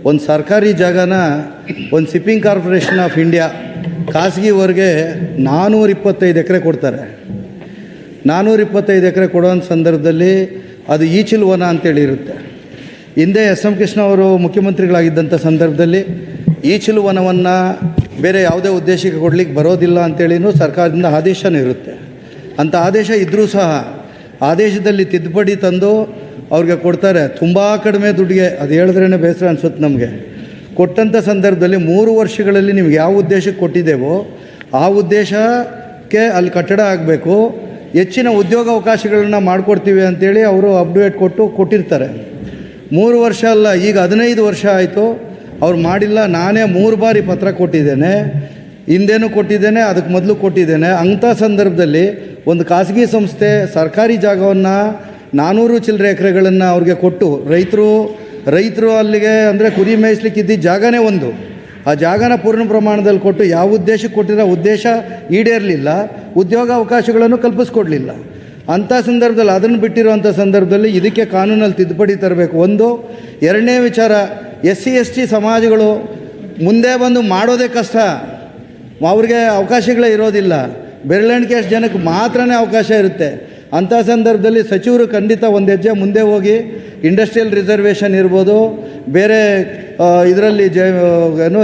ಒಂದು ಸರ್ಕಾರಿ ಜಾಗನ ಒಂದು ಶಿಪ್ಪಿಂಗ್ ಕಾರ್ಪೊರೇಷನ್ ಆಫ್ ಇಂಡಿಯಾ ಖಾಸಗಿವರೆಗೆ 425 ಎಕರೆ ಕೊಡ್ತಾರೆ. 425 ಎಕರೆ ಕೊಡೋಂಥ ಸಂದರ್ಭದಲ್ಲಿ ಅದು ಈಚಿಲ್ ವನ ಅಂತೇಳಿ ಇರುತ್ತೆ. ಹಿಂದೆ SM ಕೃಷ್ಣ ಅವರು ಮುಖ್ಯಮಂತ್ರಿಗಳಾಗಿದ್ದಂಥ ಸಂದರ್ಭದಲ್ಲಿ ಈಚಿಲ್ ವನವನ್ನು ಬೇರೆ ಯಾವುದೇ ಉದ್ದೇಶಕ್ಕೆ ಕೊಡಲಿಕ್ಕೆ ಬರೋದಿಲ್ಲ ಅಂತೇಳಿನೂ ಸರ್ಕಾರದಿಂದ ಆದೇಶನೂ ಇರುತ್ತೆ. ಅಂಥ ಆದೇಶ ಇದ್ದರೂ ಸಹ ಆದೇಶದಲ್ಲಿ ತಿದ್ದುಪಡಿ ತಂದು ಅವ್ರಿಗೆ ಕೊಡ್ತಾರೆ. ತುಂಬ ಕಡಿಮೆ ದುಡ್ಡಿಗೆ, ಅದು ಹೇಳಿದ್ರೇ ಬೇಸರ ಅನಿಸುತ್ತೆ ನಮಗೆ. ಕೊಟ್ಟಂಥ ಸಂದರ್ಭದಲ್ಲಿ 3 ವರ್ಷಗಳಲ್ಲಿ ನಿಮ್ಗೆ ಯಾವ ಉದ್ದೇಶಕ್ಕೆ ಕೊಟ್ಟಿದ್ದೇವೋ ಆ ಉದ್ದೇಶಕ್ಕೆ ಅಲ್ಲಿ ಕಟ್ಟಡ ಆಗಬೇಕು, ಹೆಚ್ಚಿನ ಉದ್ಯೋಗಾವಕಾಶಗಳನ್ನ ಮಾಡಿಕೊಡ್ತೀವಿ ಅಂಥೇಳಿ ಅವರು ಅಪ್ಡೇಟ್ ಕೊಟ್ಟಿರ್ತಾರೆ. 3 ವರ್ಷ ಅಲ್ಲ, ಈಗ 15 ವರ್ಷ ಆಯಿತು ಅವ್ರು ಮಾಡಿಲ್ಲ. ನಾನೇ 3 ಬಾರಿ ಪತ್ರ ಕೊಟ್ಟಿದ್ದೇನೆ, ಹಿಂದೇನೂ ಕೊಟ್ಟಿದ್ದೇನೆ, ಅದಕ್ಕೆ ಮೊದಲು ಕೊಟ್ಟಿದ್ದೇನೆ. ಅಂಥ ಸಂದರ್ಭದಲ್ಲಿ ಒಂದು ಖಾಸಗಿ ಸಂಸ್ಥೆ ಸರ್ಕಾರಿ ಜಾಗವನ್ನು 400 ಚಿಲ್ಲರೆ ಎಕರೆಗಳನ್ನು ಅವ್ರಿಗೆ ಕೊಟ್ಟು ರೈತರು ಅಲ್ಲಿಗೆ ಅಂದರೆ ಕುರಿ ಮೇಯಿಸ್ಲಿಕ್ಕಿದ್ದ ಜಾಗನೇ ಒಂದು, ಆ ಜಾಗನ ಪೂರ್ಣ ಪ್ರಮಾಣದಲ್ಲಿ ಕೊಟ್ಟು ಯಾವ ಉದ್ದೇಶಕ್ಕೆ ಕೊಟ್ಟಿರೋ ಉದ್ದೇಶ ಈಡೇರಲಿಲ್ಲ, ಉದ್ಯೋಗಾವಕಾಶಗಳನ್ನು ಕಲ್ಪಿಸ್ಕೊಡ್ಲಿಲ್ಲ. ಅಂಥ ಸಂದರ್ಭದಲ್ಲಿ ಅದನ್ನು ಬಿಟ್ಟಿರುವಂಥ ಸಂದರ್ಭದಲ್ಲಿ ಇದಕ್ಕೆ ಕಾನೂನಲ್ಲಿ ತಿದ್ದುಪಡಿ ತರಬೇಕು. ಒಂದು. ಎರಡನೇ ವಿಚಾರ, SC ST ಸಮಾಜಗಳು ಮುಂದೆ ಬಂದು ಮಾಡೋದೇ ಕಷ್ಟ, ಅವ್ರಿಗೆ ಅವಕಾಶಗಳೇ ಇರೋದಿಲ್ಲ. ಬೆರಳೆಣಿಕೆ ಅಷ್ಟು ಜನಕ್ಕೆ ಮಾತ್ರನೇ ಅವಕಾಶ ಇರುತ್ತೆ. ಅಂಥ ಸಂದರ್ಭದಲ್ಲಿ ಸಚಿವರು ಖಂಡಿತ ಒಂದು ಹೆಜ್ಜೆ ಮುಂದೆ ಹೋಗಿ ಇಂಡಸ್ಟ್ರಿಯಲ್ ರಿಸರ್ವೇಷನ್ ಇರ್ಬೋದು, ಬೇರೆ ಇದರಲ್ಲಿ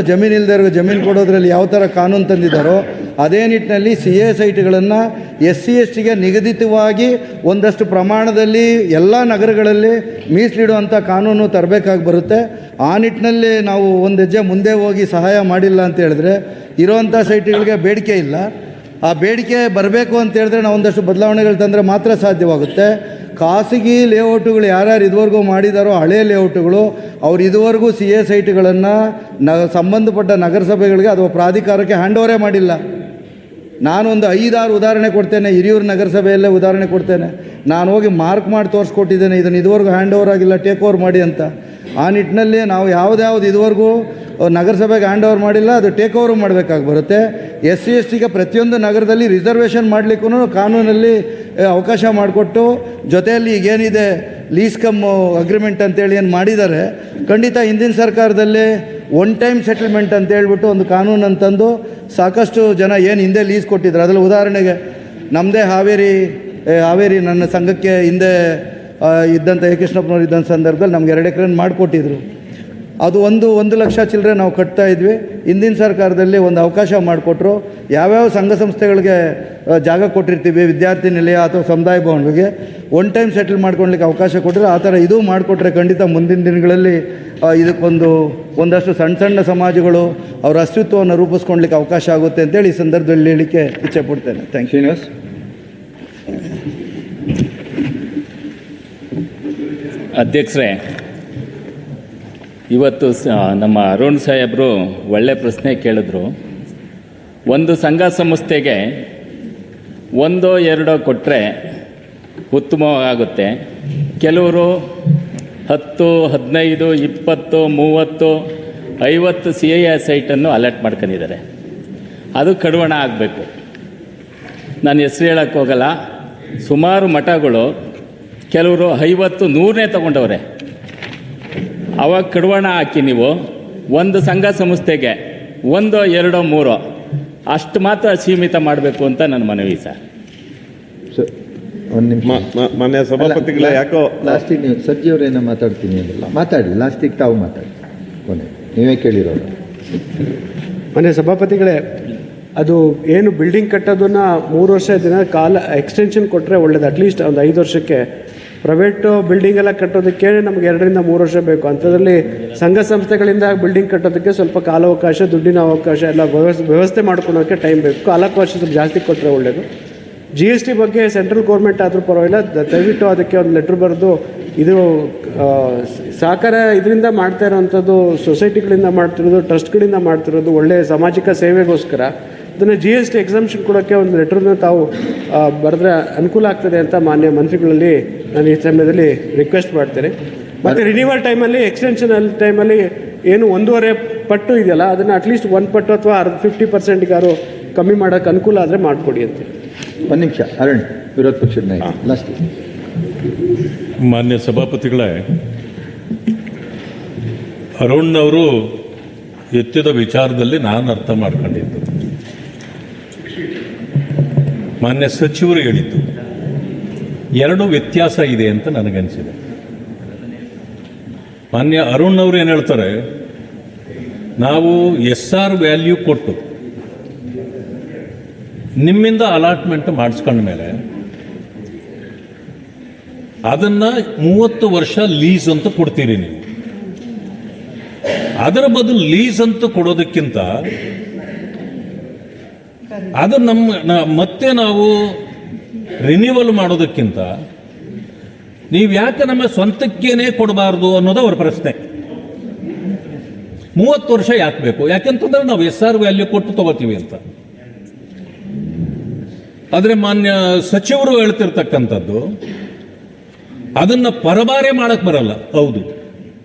ಜಮೀನು ಇಲ್ಲದೆ ಜಮೀನು ಕೊಡೋದ್ರಲ್ಲಿ ಯಾವ ಥರ ಕಾನೂನು ತಂದಿದ್ದಾರೋ ಅದೇ ನಿಟ್ಟಿನಲ್ಲಿ CA ಸೈಟ್ಗಳನ್ನು SC STಗೆ ನಿಗದಿತವಾಗಿ ಒಂದಷ್ಟು ಪ್ರಮಾಣದಲ್ಲಿ ಎಲ್ಲ ನಗರಗಳಲ್ಲಿ ಮೀಸಲಿಡುವಂಥ ಕಾನೂನು ತರಬೇಕಾಗಿ ಬರುತ್ತೆ. ಆ ನಿಟ್ಟಿನಲ್ಲಿ ನಾವು ಒಂದು ಹೆಜ್ಜೆ ಮುಂದೆ ಹೋಗಿ ಸಹಾಯ ಮಾಡಿಲ್ಲ ಅಂತ ಹೇಳಿದ್ರೆ ಇರೋವಂಥ ಸೈಟ್ಗಳಿಗೆ ಬೇಡಿಕೆ ಇಲ್ಲ. ಆ ಬೇಡಿಕೆ ಬರಬೇಕು ಅಂತ ಹೇಳಿದ್ರೆ ನಾವು ಒಂದಷ್ಟು ಬದಲಾವಣೆಗಳು ತಂದರೆ ಮಾತ್ರ ಸಾಧ್ಯವಾಗುತ್ತೆ. ಖಾಸಗಿ ಲೇಔಟುಗಳು ಯಾರ್ಯಾರು ಇದುವರೆಗೂ ಮಾಡಿದಾರೋ ಹಳೆಯ ಲೇಔಟುಗಳು ಅವ್ರು ಇದುವರೆಗೂ CA ಸೈಟ್ಗಳನ್ನು ಸಂಬಂಧಪಟ್ಟ ನಗರಸಭೆಗಳಿಗೆ ಅಥವಾ ಪ್ರಾಧಿಕಾರಕ್ಕೆ ಹ್ಯಾಂಡ್ ಓವರೇ ಮಾಡಿಲ್ಲ. ನಾನೊಂದು 5-6 ಉದಾಹರಣೆ ಕೊಡ್ತೇನೆ. ಹಿರಿಯೂರು ನಗರಸಭೆಯಲ್ಲೇ ಉದಾಹರಣೆ ಕೊಡ್ತೇನೆ. ನಾನು ಹೋಗಿ ಮಾರ್ಕ್ ಮಾಡಿ ತೋರಿಸ್ಕೊಟ್ಟಿದ್ದೇನೆ, ಇದನ್ನು ಇದುವರೆಗೂ ಹ್ಯಾಂಡ್ ಓವರ್ ಆಗಿಲ್ಲ, ಟೇಕ್ ಓವರ್ ಮಾಡಿ ಅಂತ. ಆ ನಿಟ್ಟಿನಲ್ಲಿ ನಾವು ಯಾವ್ದು ಇದುವರೆಗೂ ನಗರಸಭೆಗೆ ಹ್ಯಾಂಡ್ ಓವರ್ ಮಾಡಿಲ್ಲ, ಅದು ಟೇಕ್ ಓವರ್ ಮಾಡಬೇಕಾಗಿ ಬರುತ್ತೆ. SC/STಗೆ ಪ್ರತಿಯೊಂದು ನಗರದಲ್ಲಿ ರಿಸರ್ವೇಷನ್ ಮಾಡಲಿಕ್ಕೂ ಕಾನೂನಲ್ಲಿ ಅವಕಾಶ ಮಾಡಿಕೊಟ್ಟು, ಜೊತೆಯಲ್ಲಿ ಈಗೇನಿದೆ ಲೀಸ್ ಕಮ್ ಅಗ್ರಿಮೆಂಟ್ ಅಂತೇಳಿ ಏನು ಮಾಡಿದ್ದಾರೆ, ಖಂಡಿತ ಹಿಂದಿನ ಸರ್ಕಾರದಲ್ಲಿ ಒನ್ ಟೈಮ್ ಸೆಟಲ್ಮೆಂಟ್ ಅಂತ ಹೇಳ್ಬಿಟ್ಟು ಒಂದು ಕಾನೂನು ಅಂತಂದು ಸಾಕಷ್ಟು ಜನ ಏನು ಹಿಂದೆ ಲೀಸ್ ಕೊಟ್ಟಿದ್ರು. ಅದರಲ್ಲಿ ಉದಾಹರಣೆಗೆ ನಮ್ಮದೇ ಹಾವೇರಿ ನನ್ನ ಸಂಘಕ್ಕೆ ಹಿಂದೆ ಇದ್ದಂಥ ಎ ಕೃಷ್ಣಪ್ಪನವ್ರು ಇದ್ದಂಥ ಸಂದರ್ಭದಲ್ಲಿ ನಮ್ಗೆ 2 ಎಕರೆ ಮಾಡಿಕೊಟ್ಟಿದ್ರು. ಅದು 1 ಲಕ್ಷ ಚಿಲ್ಲರೆ ನಾವು ಕಟ್ತಾ ಇದ್ವಿ. ಹಿಂದಿನ ಸರ್ಕಾರದಲ್ಲಿ ಒಂದು ಅವಕಾಶ ಮಾಡಿಕೊಟ್ರು. ಯಾವ್ಯಾವ ಸಂಘ ಸಂಸ್ಥೆಗಳಿಗೆ ಜಾಗ ಕೊಟ್ಟಿರ್ತೀವಿ, ವಿದ್ಯಾರ್ಥಿ ನಿಲಯ ಅಥವಾ ಸಮುದಾಯ ಭವನಗಳಿಗೆ ಒನ್ ಟೈಮ್ ಸೆಟಲ್ ಮಾಡ್ಕೊಳ್ಲಿಕ್ಕೆ ಅವಕಾಶ ಕೊಟ್ಟರೆ, ಆ ಥರ ಇದು ಮಾಡಿಕೊಟ್ರೆ ಖಂಡಿತ ಮುಂದಿನ ದಿನಗಳಲ್ಲಿ ಒಂದಷ್ಟು ಸಣ್ಣ ಸಮಾಜಗಳು ಅವರ ಅಸ್ತಿತ್ವವನ್ನು ರೂಪಿಸ್ಕೊಳ್ಲಿಕ್ಕೆ ಅವಕಾಶ ಆಗುತ್ತೆ ಅಂತೇಳಿ ಈ ಸಂದರ್ಭದಲ್ಲಿ ಹೇಳಲಿಕ್ಕೆ ಇಚ್ಛೆ ಪಡ್ತೇನೆ. Thank you. ಶ್ರೀನಿವಾಸ್. ಅಧ್ಯಕ್ಷರೇ, ಇವತ್ತು ನಮ್ಮ ಅರುಣ್ ಸಾಹೇಬರು ಒಳ್ಳೆ ಪ್ರಶ್ನೆ ಕೇಳಿದ್ರು. ಒಂದು ಸಂಘ ಸಂಸ್ಥೆಗೆ 1-2 ಕೊಟ್ಟರೆ ಉತ್ತಮವಾಗುತ್ತೆ. ಕೆಲವರು 10, 15, 20, 30, 50 CIA ಸೈಟನ್ನು ಅಲರ್ಟ್ ಮಾಡ್ಕೊಂಡಿದ್ದಾರೆ. ಅದು ಕಡಿವಾಣ ಆಗಬೇಕು. ನಾನು ಹೆಸರು ಹೇಳಕ್ಕೆ ಹೋಗಲ್ಲ. ಸುಮಾರು ಮಠಗಳು ಕೆಲವರು 50, 100ನೇ ತಗೊಂಡವ್ರೆ. ಅವಾಗ ಕಡಿವಾಣ ಹಾಕಿ ನೀವು ಒಂದು ಸಂಘ ಸಂಸ್ಥೆಗೆ 1, 2, 3 ಅಷ್ಟು ಮಾತ್ರ ಸೀಮಿತ ಮಾಡಬೇಕು ಅಂತ ನನ್ನ ಮನವಿ ಸರ್. ಒಂದು ನಿಮಿಷ. ಮಾನ್ಯ ಸಭಾಪತಿಗಳ ಯಾಕೋ ಲಾಸ್ಟಿಗೆ ನೀವು ಸರ್ಜಿ ಅವರೇನೋ ಮಾತಾಡ್ತೀನಿ ಅಂದ್ರಲ್ಲ, ಮಾತಾಡಿ. ಲಾಸ್ಟಿಗೆ ತಾವು ಮಾತಾಡಿ. ಕೊನೆ ನೀವೇ ಕೇಳಿರೋರು. ಮನೆ ಸಭಾಪತಿಗಳೇ, ಅದು ಏನು ಬಿಲ್ಡಿಂಗ್ ಕಟ್ಟೋದನ್ನು 3 ವರ್ಷ ಕಾಲ ಎಕ್ಸ್ಟೆನ್ಷನ್ ಕೊಟ್ಟರೆ ಒಳ್ಳೇದು. ಅಟ್ಲೀಸ್ಟ್ ಒಂದು 5 ವರ್ಷಕ್ಕೆ. ಪ್ರೈವೇಟು ಬಿಲ್ಡಿಂಗ್ ಎಲ್ಲ ಕಟ್ಟೋದಕ್ಕೆ ನಮಗೆ 2-3 ವರ್ಷ ಬೇಕು. ಅಂಥದ್ರಲ್ಲಿ ಸಂಘ ಸಂಸ್ಥೆಗಳಿಂದ ಬಿಲ್ಡಿಂಗ್ ಕಟ್ಟೋದಕ್ಕೆ ಸ್ವಲ್ಪ ಕಾಲಾವಕಾಶ, ದುಡ್ಡಿನ ಅವಕಾಶ ಎಲ್ಲ ವ್ಯವಸ್ಥೆ ಮಾಡ್ಕೊಳೋಕ್ಕೆ ಟೈಮ್ ಬೇಕು. ಕಾಲಾವಕಾಶ ಸ್ವಲ್ಪ ಜಾಸ್ತಿ ಕೊಟ್ಟರೆ ಒಳ್ಳೆಯದು. GST ಬಗ್ಗೆ ಸೆಂಟ್ರಲ್ ಗೌರ್ಮೆಂಟ್ ಆದರೂ ಪರವಾಗಿಲ್ಲ, ದಯವಿಟ್ಟು ಅದಕ್ಕೆ ಒಂದು ಲೆಟ್ರ್ ಬರೆದು ಇದು ಸಹಕಾರ ಇದರಿಂದ ಮಾಡ್ತಾ ಇರೋವಂಥದ್ದು, ಸೊಸೈಟಿಗಳಿಂದ ಮಾಡ್ತಿರೋದು, ಟ್ರಸ್ಟ್ಗಳಿಂದ ಮಾಡ್ತಿರೋದು ಒಳ್ಳೆಯ ಸಾಮಾಜಿಕ ಸೇವೆಗೋಸ್ಕರ ಅದನ್ನು GST ಎಕ್ಸಮ್ಷನ್ ಕೊಡೋಕ್ಕೆ ಒಂದು ಲೆಟ್ರನ್ನ ತಾವು ಬರೆದ್ರೆ ಅನುಕೂಲ ಆಗ್ತದೆ ಅಂತ ಮಾನ್ಯ ಮಂತ್ರಿಗಳಲ್ಲಿ ನಾನು ಈ ಸಮಯದಲ್ಲಿ ರಿಕ್ವೆಸ್ಟ್ ಮಾಡ್ತೇನೆ. ಮತ್ತು ರಿನ್ಯೂವಲ್ ಟೈಮಲ್ಲಿ, ಎಕ್ಸ್ಟೆನ್ಷನ್ ಟೈಮಲ್ಲಿ ಏನು 1.5 ಪಟ್ಟು ಇದೆಯಲ್ಲ, ಅದನ್ನು ಅಟ್ಲೀಸ್ಟ್ 1 ಪಟ್ಟು ಅಥವಾ 50%ಗಾರು ಕಮ್ಮಿ ಮಾಡೋಕ್ಕೆ ಅನುಕೂಲ ಆದರೆ ಮಾಡಿಕೊಡಿ ಅಂತ. ಒಂದು ನಿಮಿಷ. ಅರುಣ್, ವಿರೋಧ ಪಕ್ಷದ ನಾಯಕ, ಲಾಸ್ಟ್. ಮಾನ್ಯ ಸಭಾಪತಿಗಳೇ, ಅರುಣ್ ಅವರು ಎತ್ತಿದ ವಿಚಾರದಲ್ಲಿ ನಾನು ಅರ್ಥ ಮಾಡ್ಕೊಂಡಿದ್ದು, ಮಾನ್ಯ ಸಚಿವರು ಹೇಳಿದ್ದು 2 ವ್ಯತ್ಯಾಸ ಇದೆ ಅಂತ ನನಗನ್ಸಿದೆ. ಮಾನ್ಯ ಅರುಣ್ ಅವರು ಏನು ಹೇಳ್ತಾರೆ, ನಾವು SR ವ್ಯಾಲ್ಯೂ ಕೊಟ್ಟು ನಿಮ್ಮಿಂದ ಅಲಾಟ್ಮೆಂಟ್ ಮಾಡಿಸ್ಕೊಂಡ ಮೇಲೆ ಅದನ್ನ 30 ವರ್ಷ ಲೀಸ್ ಅಂತ ಕೊಡ್ತೀರಿ ನೀವು. ಅದರ ಬದಲು ಲೀಸ್ ಅಂತ ಕೊಡೋದಕ್ಕಿಂತ ಅದು ಮತ್ತೆ ನಾವು ರಿನ್ಯೂವಲ್ ಮಾಡೋದಕ್ಕಿಂತ ನೀವು ಯಾಕೆ ನಮ್ಮ ಸ್ವಂತಕ್ಕೇನೆ ಕೊಡಬಾರ್ದು ಅನ್ನೋದು ಅವರ ಪ್ರಶ್ನೆ. 30 ವರ್ಷ ಯಾಕೆ ಬೇಕು? ಯಾಕೆಂತಂದ್ರೆ ನಾವು SR ವ್ಯಾಲ್ಯೂ ಕೊಟ್ಟು ತಗೋತೀವಿ ಅಂತ. ಆದರೆ ಮಾನ್ಯ ಸಚಿವರು ಹೇಳ್ತಿರ್ತಕ್ಕಂಥದ್ದು ಅದನ್ನ ಪರಬಾರೆ ಮಾಡಕ್ ಬರಲ್ಲ. ಹೌದು,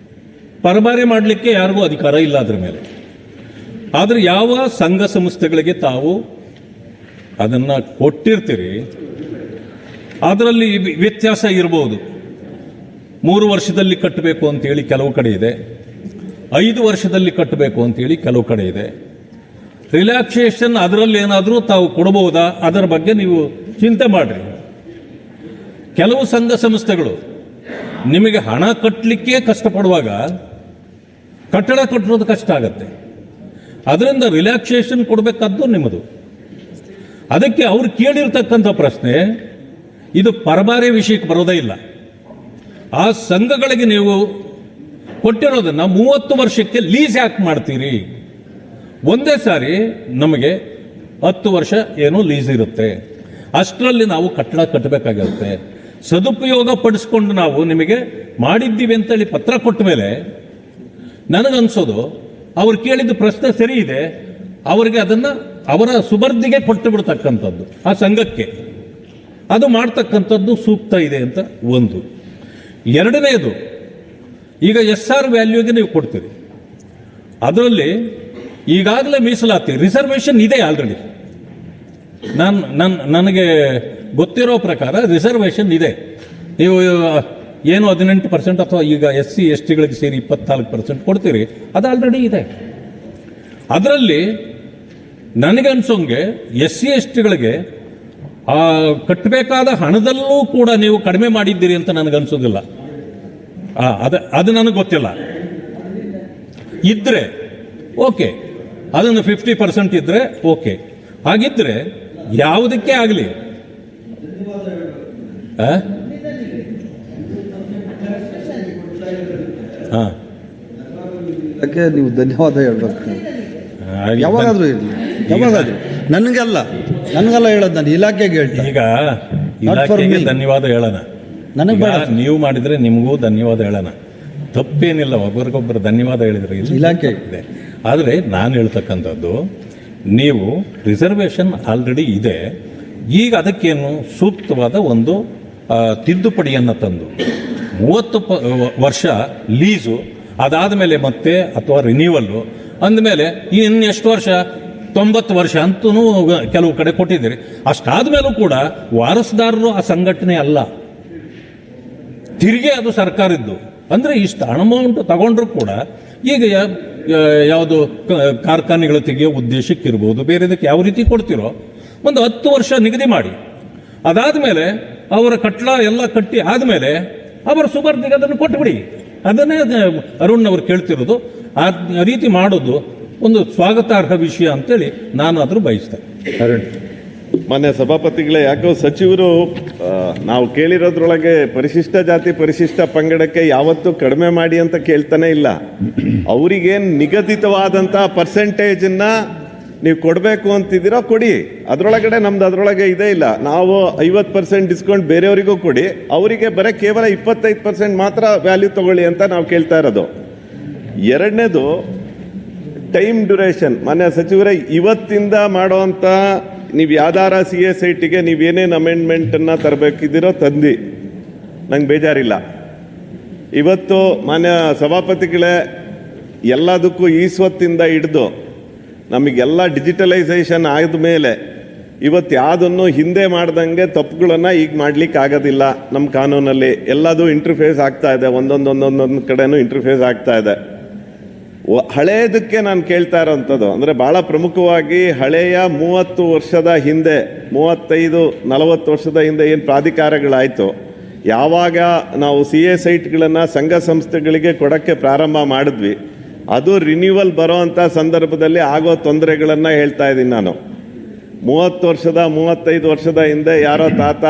ಪರಬಾರೆ ಮಾಡಲಿಕ್ಕೆ ಯಾರಿಗೂ ಅಧಿಕಾರ ಇಲ್ಲ ಅದ್ರ ಮೇಲೆ. ಆದರೆ ಯಾವ ಸಂಘ ಸಂಸ್ಥೆಗಳಿಗೆ ತಾವು ಅದನ್ನ ಕೊಟ್ಟಿರ್ತೀರಿ ಅದರಲ್ಲಿ ವ್ಯತ್ಯಾಸ ಇರಬಹುದು. 3 ವರ್ಷದಲ್ಲಿ ಕಟ್ಟಬೇಕು ಅಂತೇಳಿ ಕೆಲವು ಕಡೆ ಇದೆ, 5 ವರ್ಷದಲ್ಲಿ ಕಟ್ಟಬೇಕು ಅಂತೇಳಿ ಕೆಲವು ಕಡೆ ಇದೆ. ರಿಲ್ಯಾಕ್ಸೇಷನ್ ಅದರಲ್ಲಿ ಏನಾದರೂ ತಾವು ಕೊಡಬಹುದಾ, ಅದರ ಬಗ್ಗೆ ನೀವು ಚಿಂತೆ ಮಾಡ್ರಿ. ಕೆಲವು ಸಂಘ ಸಂಸ್ಥೆಗಳು ನಿಮಗೆ ಹಣ ಕಟ್ಟಲಿಕ್ಕೆ ಕಷ್ಟಪಡುವಾಗ ಕಟ್ಟಡ ಕಟ್ಟೋದು ಕಷ್ಟ ಆಗತ್ತೆ. ಅದರಿಂದ ರಿಲ್ಯಾಕ್ಸೇಷನ್ ಕೊಡಬೇಕಾದ್ದು ನಿಮ್ಮದು. ಅದಕ್ಕೆ ಅವ್ರು ಕೇಳಿರ್ತಕ್ಕಂಥ ಪ್ರಶ್ನೆ ಇದು ಪರಬಾರೆ ವಿಷಯಕ್ಕೆ ಬರೋದೇ ಇಲ್ಲ. ಆ ಸಂಘಗಳಿಗೆ ನೀವು ಕೊಟ್ಟಿರೋದನ್ನ 30 ವರ್ಷಕ್ಕೆ ಲೀಸ್ ಯಾಕೆ ಮಾಡ್ತೀರಿ? ಒಂದೇ ಸಾರಿ ನಮಗೆ 10 ವರ್ಷ ಏನೋ ಲೀಸ್ ಇರುತ್ತೆ. ಅಷ್ಟರಲ್ಲಿ ನಾವು ಕಟ್ಟಡ ಕಟ್ಟಬೇಕಾಗಿರುತ್ತೆ. ಸದುಪಯೋಗ ಪಡಿಸ್ಕೊಂಡು ನಾವು ನಿಮಗೆ ಮಾಡಿದ್ದೀವಿ ಅಂತೇಳಿ ಪತ್ರ ಕೊಟ್ಟ ಮೇಲೆ ನನಗನ್ಸೋದು ಅವ್ರು ಕೇಳಿದ ಪ್ರಶ್ನೆ ಸರಿ ಇದೆ, ಅವರಿಗೆ ಅದನ್ನು ಅವರ ಸುಬರ್ದಿಗೆ ಕೊಟ್ಟು ಬಿಡ್ತಕ್ಕಂಥದ್ದು, ಆ ಸಂಘಕ್ಕೆ ಅದು ಮಾಡ್ತಕ್ಕಂಥದ್ದು ಸೂಕ್ತ ಇದೆ ಅಂತ ಒಂದು. ಎರಡನೇದು, ಈಗ SR ವ್ಯಾಲ್ಯೂಗೆ ನೀವು ಕೊಡ್ತೀರಿ, ಅದರಲ್ಲಿ ಈಗಾಗಲೇ ಮೀಸಲಾತಿ ರಿಸರ್ವೇಷನ್ ಇದೆ ಆಲ್ರೆಡಿ. ನನಗೆ ಗೊತ್ತಿರೋ ಪ್ರಕಾರ ರಿಸರ್ವೇಷನ್ ಇದೆ. ನೀವು ಏನು 18% ಅಥವಾ ಈಗ SC STಗಳಿಗೆ ಸೇರಿ 24% ಕೊಡ್ತೀರಿ, ಅದು ಆಲ್ರೆಡಿ ಇದೆ. ಅದರಲ್ಲಿ ನನಗನ್ಸೋಂಗೆ SC STಗಳಿಗೆ ಕಟ್ಟಬೇಕಾದ ಹಣದಲ್ಲೂ ಕೂಡ ನೀವು ಕಡಿಮೆ ಮಾಡಿದ್ದೀರಿ ಅಂತ ನನಗನ್ಸೋದಿಲ್ಲ. ಅದು ನನಗೆ ಗೊತ್ತಿಲ್ಲ. ಇದ್ರೆ ಓಕೆ, ಅದನ್ನು 50% ಇದ್ರೆ ಓಕೆ. ಹಾಗಿದ್ರೆ ಯಾವುದಕ್ಕೆ ಆಗಲಿ ಅದಕ್ಕೆ ನೀವು ಧನ್ಯವಾದ ಹೇಳ್ಬೇಕು. ಯಾವಾಗಾದ್ರೂ ಇರಲಿ, ಯಾವಾಗಾದ್ರೂ ನನಗಲ್ಲ ಹೇಳೋದು, ನಾನು ಇಲಾಖೆಗೆ ಹೇಳ್ತೀನಿ. ಈಗ ಇಲಾಖೆಗೆ ಧನ್ಯವಾದ ಹೇಳೋಣ, ನೀವು ಮಾಡಿದ್ರೆ ನಿಮಗೂ ಧನ್ಯವಾದ ಹೇಳೋಣ, ತಪ್ಪೇನಿಲ್ಲ. ಒಬ್ಬರಿಗೊಬ್ಬರು ಧನ್ಯವಾದ ಹೇಳಿದ್ರೆ ಇಲಾಖೆ ಇದೆ. ಆದರೆ ನಾನು ಹೇಳ್ತಕ್ಕಂಥದ್ದು, ನೀವು ರಿಸರ್ವೇಷನ್ ಆಲ್ರೆಡಿ ಇದೆ, ಈಗ ಅದಕ್ಕೇನು ಸೂಕ್ತವಾದ ಒಂದು ತಿದ್ದುಪಡಿಯನ್ನು ತಂದು 30 ವರ್ಷ ಲೀಸು, ಅದಾದ ಮೇಲೆ ಮತ್ತೆ ಅಥವಾ ರಿನ್ಯೂವಲ್ಲು ಅಂದಮೇಲೆ ಇನ್ನೆಷ್ಟು ವರ್ಷ, 90 ವರ್ಷ ಅಂತೂ ಕೆಲವು ಕಡೆ ಕೊಟ್ಟಿದ್ದೀರಿ. ಅಷ್ಟಾದ ಮೇಲೂ ಕೂಡ ವಾರಸುದಾರರು ಆ ಸಂಘಟನೆ ಅಲ್ಲ, ತಿರುಗಿ ಅದು ಸರ್ಕಾರದ್ದು. ಅಂದರೆ ಇಷ್ಟು ಅಮೌಂಟ್ ತಗೊಂಡ್ರು ಕೂಡ ಈಗ ಯಾವುದು ಕಾರ್ಖಾನೆಗಳು ತೆಗೆಯೋ ಉದ್ದೇಶಕ್ಕಿರ್ಬೋದು, ಬೇರೆದಕ್ಕೆ ಯಾವ ರೀತಿ ಕೊಡ್ತಿರೋ ಒಂದು 10 ವರ್ಷ ನಿಗದಿ ಮಾಡಿ, ಅದಾದ ಮೇಲೆ ಅವರ ಕಟ್ಟಡ ಎಲ್ಲ ಕಟ್ಟಿ ಆದಮೇಲೆ ಅವರ ಸುಬರ್ದಿಗೆ ಅದನ್ನು ಕೊಟ್ಟುಬಿಡಿ. ಅದನ್ನೇ ಅರುಣ್ ಅವರು ಕೇಳ್ತಿರೋದು. ಆ ರೀತಿ ಮಾಡೋದು ಒಂದು ಸ್ವಾಗತಾರ್ಹ ವಿಷಯ ಅಂತೇಳಿ ನಾನು ಆದರೂ ಬಯಸ್ತೇನೆ. ಅರುಣ್, ಮಾನ್ಯ ಸಭಾಪತಿಗಳೇ, ಯಾಕೋ ಸಚಿವರು ನಾವು ಕೇಳಿರೋದ್ರೊಳಗೆ ಪರಿಶಿಷ್ಟ ಜಾತಿ ಪರಿಶಿಷ್ಟ ಪಂಗಡಕ್ಕೆ ಯಾವತ್ತೂ ಕಡಿಮೆ ಮಾಡಿ ಅಂತ ಕೇಳ್ತಾನೆ ಇಲ್ಲ. ಅವರಿಗೇನು ನಿಗದಿತವಾದಂಥ ಪರ್ಸೆಂಟೇಜನ್ನು ನೀವು ಕೊಡಬೇಕು ಅಂತಿದ್ದೀರೋ ಕೊಡಿ, ಅದರೊಳಗಡೆ ನಮ್ದು ಅದರೊಳಗೆ ಇದೇ ಇಲ್ಲ. ನಾವು 50% ಡಿಸ್ಕೌಂಟ್ ಬೇರೆಯವರಿಗೂ ಕೊಡಿ, ಅವರಿಗೆ ಕೇವಲ 25% ಮಾತ್ರ ವ್ಯಾಲ್ಯೂ ತಗೊಳ್ಳಿ ಅಂತ ನಾವು ಕೇಳ್ತಾ ಇರೋದು. ಎರಡನೇದು ಟೈಮ್ ಡ್ಯೂರೇಷನ್. ಮಾನ್ಯ ಸಚಿವರೇ, ಇವತ್ತಿಂದ ಮಾಡೋವಂಥ ನೀವು ಯಾವ್ದಾರ CSITಗೆ ನೀವೇನೇನು ಅಮೆಂಡ್ಮೆಂಟನ್ನು ತರಬೇಕಿದ್ದೀರೋ ತಂದು ನಂಗೆ ಬೇಜಾರಿಲ್ಲ. ಇವತ್ತು ಮಾನ್ಯ ಸಭಾಪತಿಗಳೇ, ಎಲ್ಲದಕ್ಕೂ ಈಸ್ವತ್ತಿಂದ ಹಿಡಿದು ನಮಗೆಲ್ಲ ಡಿಜಿಟಲೈಸೇಷನ್ ಆದಮೇಲೆ ಇವತ್ತು ಯಾವುದನ್ನು ಹಿಂದೆ ಮಾಡ್ದಂಗೆ ತಪ್ಪುಗಳನ್ನು ಈಗ ಮಾಡಲಿಕ್ಕೆ ಆಗೋದಿಲ್ಲ. ನಮ್ಮ ಕಾನೂನಲ್ಲಿ ಎಲ್ಲದೂ ಇಂಟರ್ಫೇಸ್ ಆಗ್ತಾ ಇದೆ, ಒಂದೊಂದು ಕಡೆನೂ ಇಂಟರ್ಫೇಸ್ ಆಗ್ತಾ ಇದೆ. ಹಳೆಯದಕ್ಕೆ ನಾನು ಕೇಳ್ತಾ ಇರೋವಂಥದ್ದು ಅಂದರೆ ಭಾಳ ಪ್ರಮುಖವಾಗಿ ಹಳೆಯ 30 ವರ್ಷದ ಹಿಂದೆ, 35-40 ವರ್ಷದ ಹಿಂದೆ ಏನು ಪ್ರಾಧಿಕಾರಗಳಾಯಿತು, ಯಾವಾಗ ನಾವು CSITಗಳನ್ನು ಸಂಘ ಸಂಸ್ಥೆಗಳಿಗೆ ಕೊಡೋಕ್ಕೆ ಪ್ರಾರಂಭ ಮಾಡಿದ್ವಿ, ಅದು ರಿನ್ಯೂವಲ್ ಬರೋ ಅಂಥ ಸಂದರ್ಭದಲ್ಲಿ ಆಗೋ ತೊಂದರೆಗಳನ್ನು ಹೇಳ್ತಾ ಇದ್ದೀನಿ ನಾನು. 35 ವರ್ಷದ ಹಿಂದೆ ಯಾರೋ ತಾತ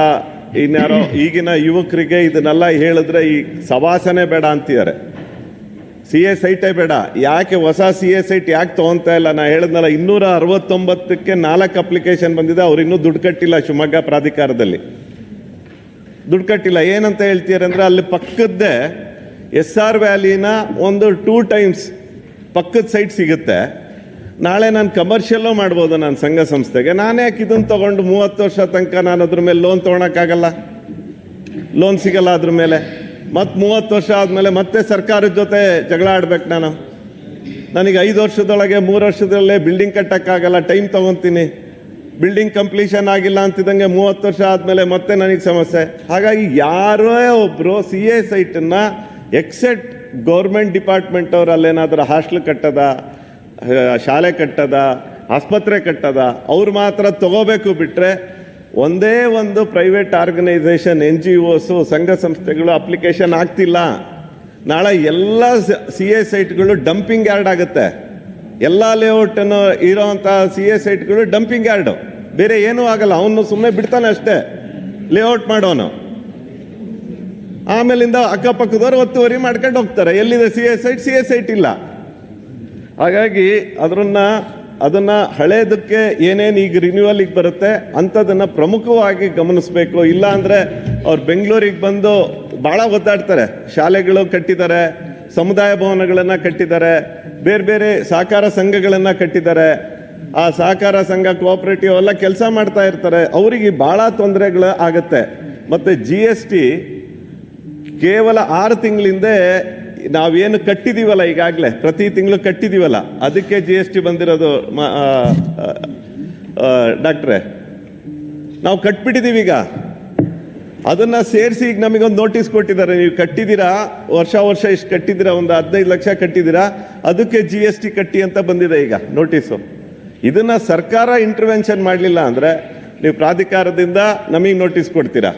ಇನ್ಯಾರೋ ಈಗಿನ ಯುವಕರಿಗೆ ಇದನ್ನೆಲ್ಲ ಹೇಳಿದ್ರೆ ಈ ಸವಾಸನೆ ಬೇಡ ಅಂತಿದ್ದಾರೆ. CSIT ಬೇಡ, ಯಾಕೆ ಹೊಸ CSIT ಯಾಕೆ ತೊಗೊತಾ ಇಲ್ಲ? ನಾ ಹೇಳಿದ್ನಲ್ಲ, 269ಕ್ಕೆ 4 ಅಪ್ಲಿಕೇಶನ್ ಬಂದಿದೆ, ಅವ್ರು ಇನ್ನೂ ದುಡ್ಡು ಕಟ್ಟಿಲ್ಲ. ಶಿವಮೊಗ್ಗ ಪ್ರಾಧಿಕಾರದಲ್ಲಿ ದುಡ್ಡು ಕಟ್ಟಿಲ್ಲ. ಏನಂತ ಹೇಳ್ತೀರ ಅಂದರೆ, ಅಲ್ಲಿ ಪಕ್ಕದ್ದೇ SR ವ್ಯಾಲಿನ ಒಂದು 2 times ಪಕ್ಕದ ಸೈಟ್ ಸಿಗುತ್ತೆ. ನಾಳೆ ನಾನು ಕಮರ್ಷಿಯಲ್ಲೂ ಮಾಡ್ಬೋದು ನಾನು ಸಂಘ ಸಂಸ್ಥೆಗೆ. ನಾನೇ ಯಾಕೆ ಇದನ್ನು ತೊಗೊಂಡು 30 ವರ್ಷ ತನಕ ನಾನು ಅದ್ರ ಮೇಲೆ ಲೋನ್ ತೊಗೊಳಕ್ಕಾಗಲ್ಲ, ಲೋನ್ ಸಿಗಲ್ಲ ಅದ್ರ ಮೇಲೆ. ಮತ್ತು 30 ವರ್ಷ ಆದಮೇಲೆ ಮತ್ತೆ ಸರ್ಕಾರದ ಜೊತೆ ಜಗಳ ಆಡ್ಬೇಕು ನಾನು. ನನಗೆ 5 ವರ್ಷದೊಳಗೆ 3 ವರ್ಷದಲ್ಲೇ ಬಿಲ್ಡಿಂಗ್ ಕಟ್ಟೋಕ್ಕಾಗಲ್ಲ, ಟೈಮ್ ತೊಗೊತೀನಿ. ಬಿಲ್ಡಿಂಗ್ ಕಂಪ್ಲೀಷನ್ ಆಗಿಲ್ಲ ಅಂತಿದ್ದಂಗೆ 30 ವರ್ಷ ಆದಮೇಲೆ ಮತ್ತೆ ನನಗೆ ಸಮಸ್ಯೆ. ಹಾಗಾಗಿ ಯಾರೇ ಒಬ್ಬರು CSITನ್ನು ಎಕ್ಸೆಪ್ಟ್ ಗೌರ್ಮೆಂಟ್ ಡಿಪಾರ್ಟ್ಮೆಂಟ್ ಅವ್ರು ಅಲ್ಲೇನಾದರೂ ಹಾಸ್ಟೆಲ್ ಕಟ್ಟದ, ಶಾಲೆ ಕಟ್ಟದ, ಆಸ್ಪತ್ರೆ ಕಟ್ಟದ, ಅವ್ರು ಮಾತ್ರ ತಗೋಬೇಕು. ಬಿಟ್ಟರೆ ಒಂದೇ ಒಂದು ಪ್ರೈವೇಟ್ ಆರ್ಗನೈಸೇಷನ್, NGOs, ಸಂಘ ಸಂಸ್ಥೆಗಳು ಅಪ್ಲಿಕೇಶನ್ ಆಗ್ತಿಲ್ಲ. ನಾಳೆ ಎಲ್ಲ CSITಗಳು ಡಂಪಿಂಗ್ ಯಾರ್ಡ್ ಆಗುತ್ತೆ. ಎಲ್ಲ ಲೇಔಟನ್ನು ಇರೋವಂಥ CSITಗಳು ಡಂಪಿಂಗ್ ಯಾರ್ಡು, ಬೇರೆ ಏನೂ ಆಗಲ್ಲ. ಅವನು ಸುಮ್ಮನೆ ಬಿಡ್ತಾನೆ ಅಷ್ಟೇ, ಲೇಔಟ್ ಮಾಡೋನು. ಆಮೇಲಿಂದ ಅಕ್ಕಪಕ್ಕದವ್ರು ಒತ್ತುವರಿ ಮಾಡ್ಕೊಂಡು ಹೋಗ್ತಾರೆ. ಎಲ್ಲಿದೆ CSIT ಇಲ್ಲ. ಹಾಗಾಗಿ ಅದನ್ನು ಅದನ್ನು ಹಳೇದಕ್ಕೆ ಏನೇನು ಈಗ ರಿನ್ಯೂವಲಿಗೆ ಬರುತ್ತೆ ಅಂಥದನ್ನು ಪ್ರಮುಖವಾಗಿ ಗಮನಿಸಬೇಕು. ಇಲ್ಲ ಅಂದರೆ ಅವ್ರು ಬೆಂಗಳೂರಿಗೆ ಬಂದು ಭಾಳ ಒದ್ದಾಡ್ತಾರೆ. ಶಾಲೆಗಳು ಕಟ್ಟಿದ್ದಾರೆ, ಸಮುದಾಯ ಭವನಗಳನ್ನು ಕಟ್ಟಿದ್ದಾರೆ, ಬೇರೆ ಬೇರೆ ಸಹಕಾರ ಸಂಘಗಳನ್ನು ಕಟ್ಟಿದ್ದಾರೆ. ಆ ಸಹಕಾರ ಸಂಘ, ಕೋಆಪರೇಟಿವ್ ಎಲ್ಲ ಕೆಲಸ ಮಾಡ್ತಾ ಇರ್ತಾರೆ. ಅವರಿಗೆ ಭಾಳ ತೊಂದರೆಗಳು ಆಗುತ್ತೆ. ಮತ್ತು GST ಕೇವಲ 6 ತಿಂಗಳಿಂದ ನಾವೇನು ಕಟ್ಟಿದ್ದೀವಲ್ಲ, ಈಗಾಗಲೇ ಪ್ರತಿ ತಿಂಗಳು ಕಟ್ಟಿದ್ದೀವಲ್ಲ, ಅದಕ್ಕೆ GST ಬಂದಿರೋದು. ಡಾಕ್ಟ್ರೆ, ನಾವು ಕಟ್ಬಿಟ್ಟಿದ್ದೀವಿ. ಈಗ ಅದನ್ನು ಸೇರಿಸಿ ಈಗ ನಮಗೊಂದು ನೋಟಿಸ್ ಕೊಟ್ಟಿದ್ದಾರೆ. ನೀವು ಕಟ್ಟಿದ್ದೀರಾ, ವರ್ಷ ಇಷ್ಟು ಕಟ್ಟಿದ್ದೀರಾ, ಒಂದು 15 ಲಕ್ಷ ಕಟ್ಟಿದ್ದೀರಾ, ಅದಕ್ಕೆ GST ಕಟ್ಟಿ ಅಂತ ಬಂದಿದೆ ಈಗ ನೋಟಿಸು. ಇದನ್ನು ಸರ್ಕಾರ ಇಂಟರ್ವೆನ್ಷನ್ ಮಾಡಲಿಲ್ಲ ಅಂದರೆ ನೀವು ಪ್ರಾಧಿಕಾರದಿಂದ ನಮಗೆ ನೋಟಿಸ್ ಕೊಡ್ತೀರಾ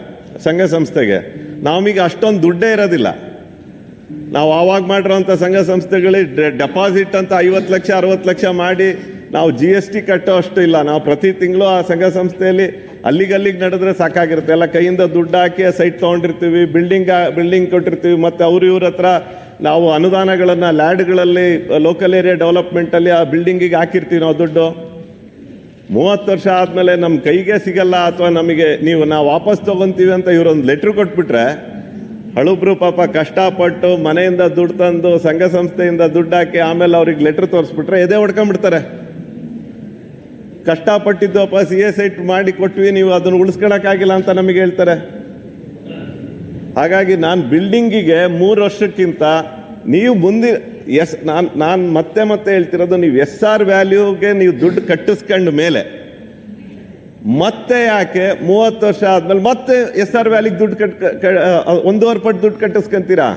ಸಂಘ ಸಂಸ್ಥೆಗೆ. ನಮೀಗ ಅಷ್ಟೊಂದು ದುಡ್ಡೇ ಇರೋದಿಲ್ಲ. ನಾವು ಆವಾಗ ಮಾಡಿರೋಂಥ ಸಂಘ ಸಂಸ್ಥೆಗಳಿಗೆ ಡೆಪಾಸಿಟ್ ಅಂತ 50 ಲಕ್ಷ 60 ಲಕ್ಷ ಮಾಡಿ ನಾವು GST ಕಟ್ಟೋ ಅಷ್ಟು ಇಲ್ಲ. ನಾವು ಪ್ರತಿ ತಿಂಗಳು ಆ ಸಂಘ ಸಂಸ್ಥೆಯಲ್ಲಿ ಅಲ್ಲಿಗೆ ನಡೆದ್ರೆ ಸಾಕಾಗಿರುತ್ತೆ. ಎಲ್ಲ ಕೈಯಿಂದ ದುಡ್ಡು ಹಾಕಿ ಸೈಟ್ ತೊಗೊಂಡಿರ್ತೀವಿ, ಬಿಲ್ಡಿಂಗ್ ಕೊಟ್ಟಿರ್ತೀವಿ. ಮತ್ತು ಇವ್ರ ಹತ್ರ ನಾವು ಅನುದಾನಗಳನ್ನು ಲ್ಯಾಡ್ಗಳಲ್ಲಿ, ಲೋಕಲ್ ಏರಿಯಾ ಡೆವಲಪ್ಮೆಂಟಲ್ಲಿ ಆ ಬಿಲ್ಡಿಂಗಿಗೆ ಹಾಕಿರ್ತೀವಿ ನಾವು ದುಡ್ಡು. 30 ವರ್ಷ ಆದಮೇಲೆ ನಮ್ಮ ಕೈಗೆ ಸಿಗಲ್ಲ, ಅಥವಾ ನಾವು ವಾಪಸ್ ತೊಗೊತೀವಿ ಅಂತ ಇವರೊಂದು ಲೆಟ್ರ್ ಕೊಟ್ಬಿಟ್ರೆ, ಹಳುಬ್ರು ಪಾಪ ಕಷ್ಟಪಟ್ಟು ಮನೆಯಿಂದ ದುಡ್ಡು ತಂದು ಸಂಘ ಸಂಸ್ಥೆಯಿಂದ ದುಡ್ಡು ಹಾಕಿ ಆಮೇಲೆ ಅವ್ರಿಗೆ ಲೆಟ್ರ್ ತೋರಿಸ್ಬಿಟ್ರೆ ಎದೆ ಹೊಡ್ಕೊಂಡ್ಬಿಡ್ತಾರೆ. ಕಷ್ಟಪಟ್ಟಿದ್ದು ಅಪ್ಪ CA ಸೈಟ್ ಮಾಡಿ ಕೊಟ್ವಿ, ನೀವು ಅದನ್ನು ಉಳಿಸ್ಕೊಳಕ್ಕಾಗಿಲ್ಲ ಅಂತ ನಮಗೆ ಹೇಳ್ತಾರೆ. ಹಾಗಾಗಿ ನಾನು ಬಿಲ್ಡಿಂಗಿಗೆ 3 ವರ್ಷಕ್ಕಿಂತ ನೀವು ನಾನು ಮತ್ತೆ ಹೇಳ್ತಿರೋದು, ನೀವು SR ವ್ಯಾಲ್ಯೂಗೆ ನೀವು ದುಡ್ಡು ಕಟ್ಟಿಸ್ಕೊಂಡ ಮೇಲೆ ಮತ್ತೆ ಯಾಕೆ 30 ವರ್ಷ ಆದ್ಮೇಲೆ ಮತ್ತೆ SR ವ್ಯಾಲ್ಯೂಗೆ ದುಡ್ಡು 1.5 ಪಟ್ಟು ದುಡ್ಡು ಕಟ್ಟಿಸ್ಕೊಂತೀರಾ?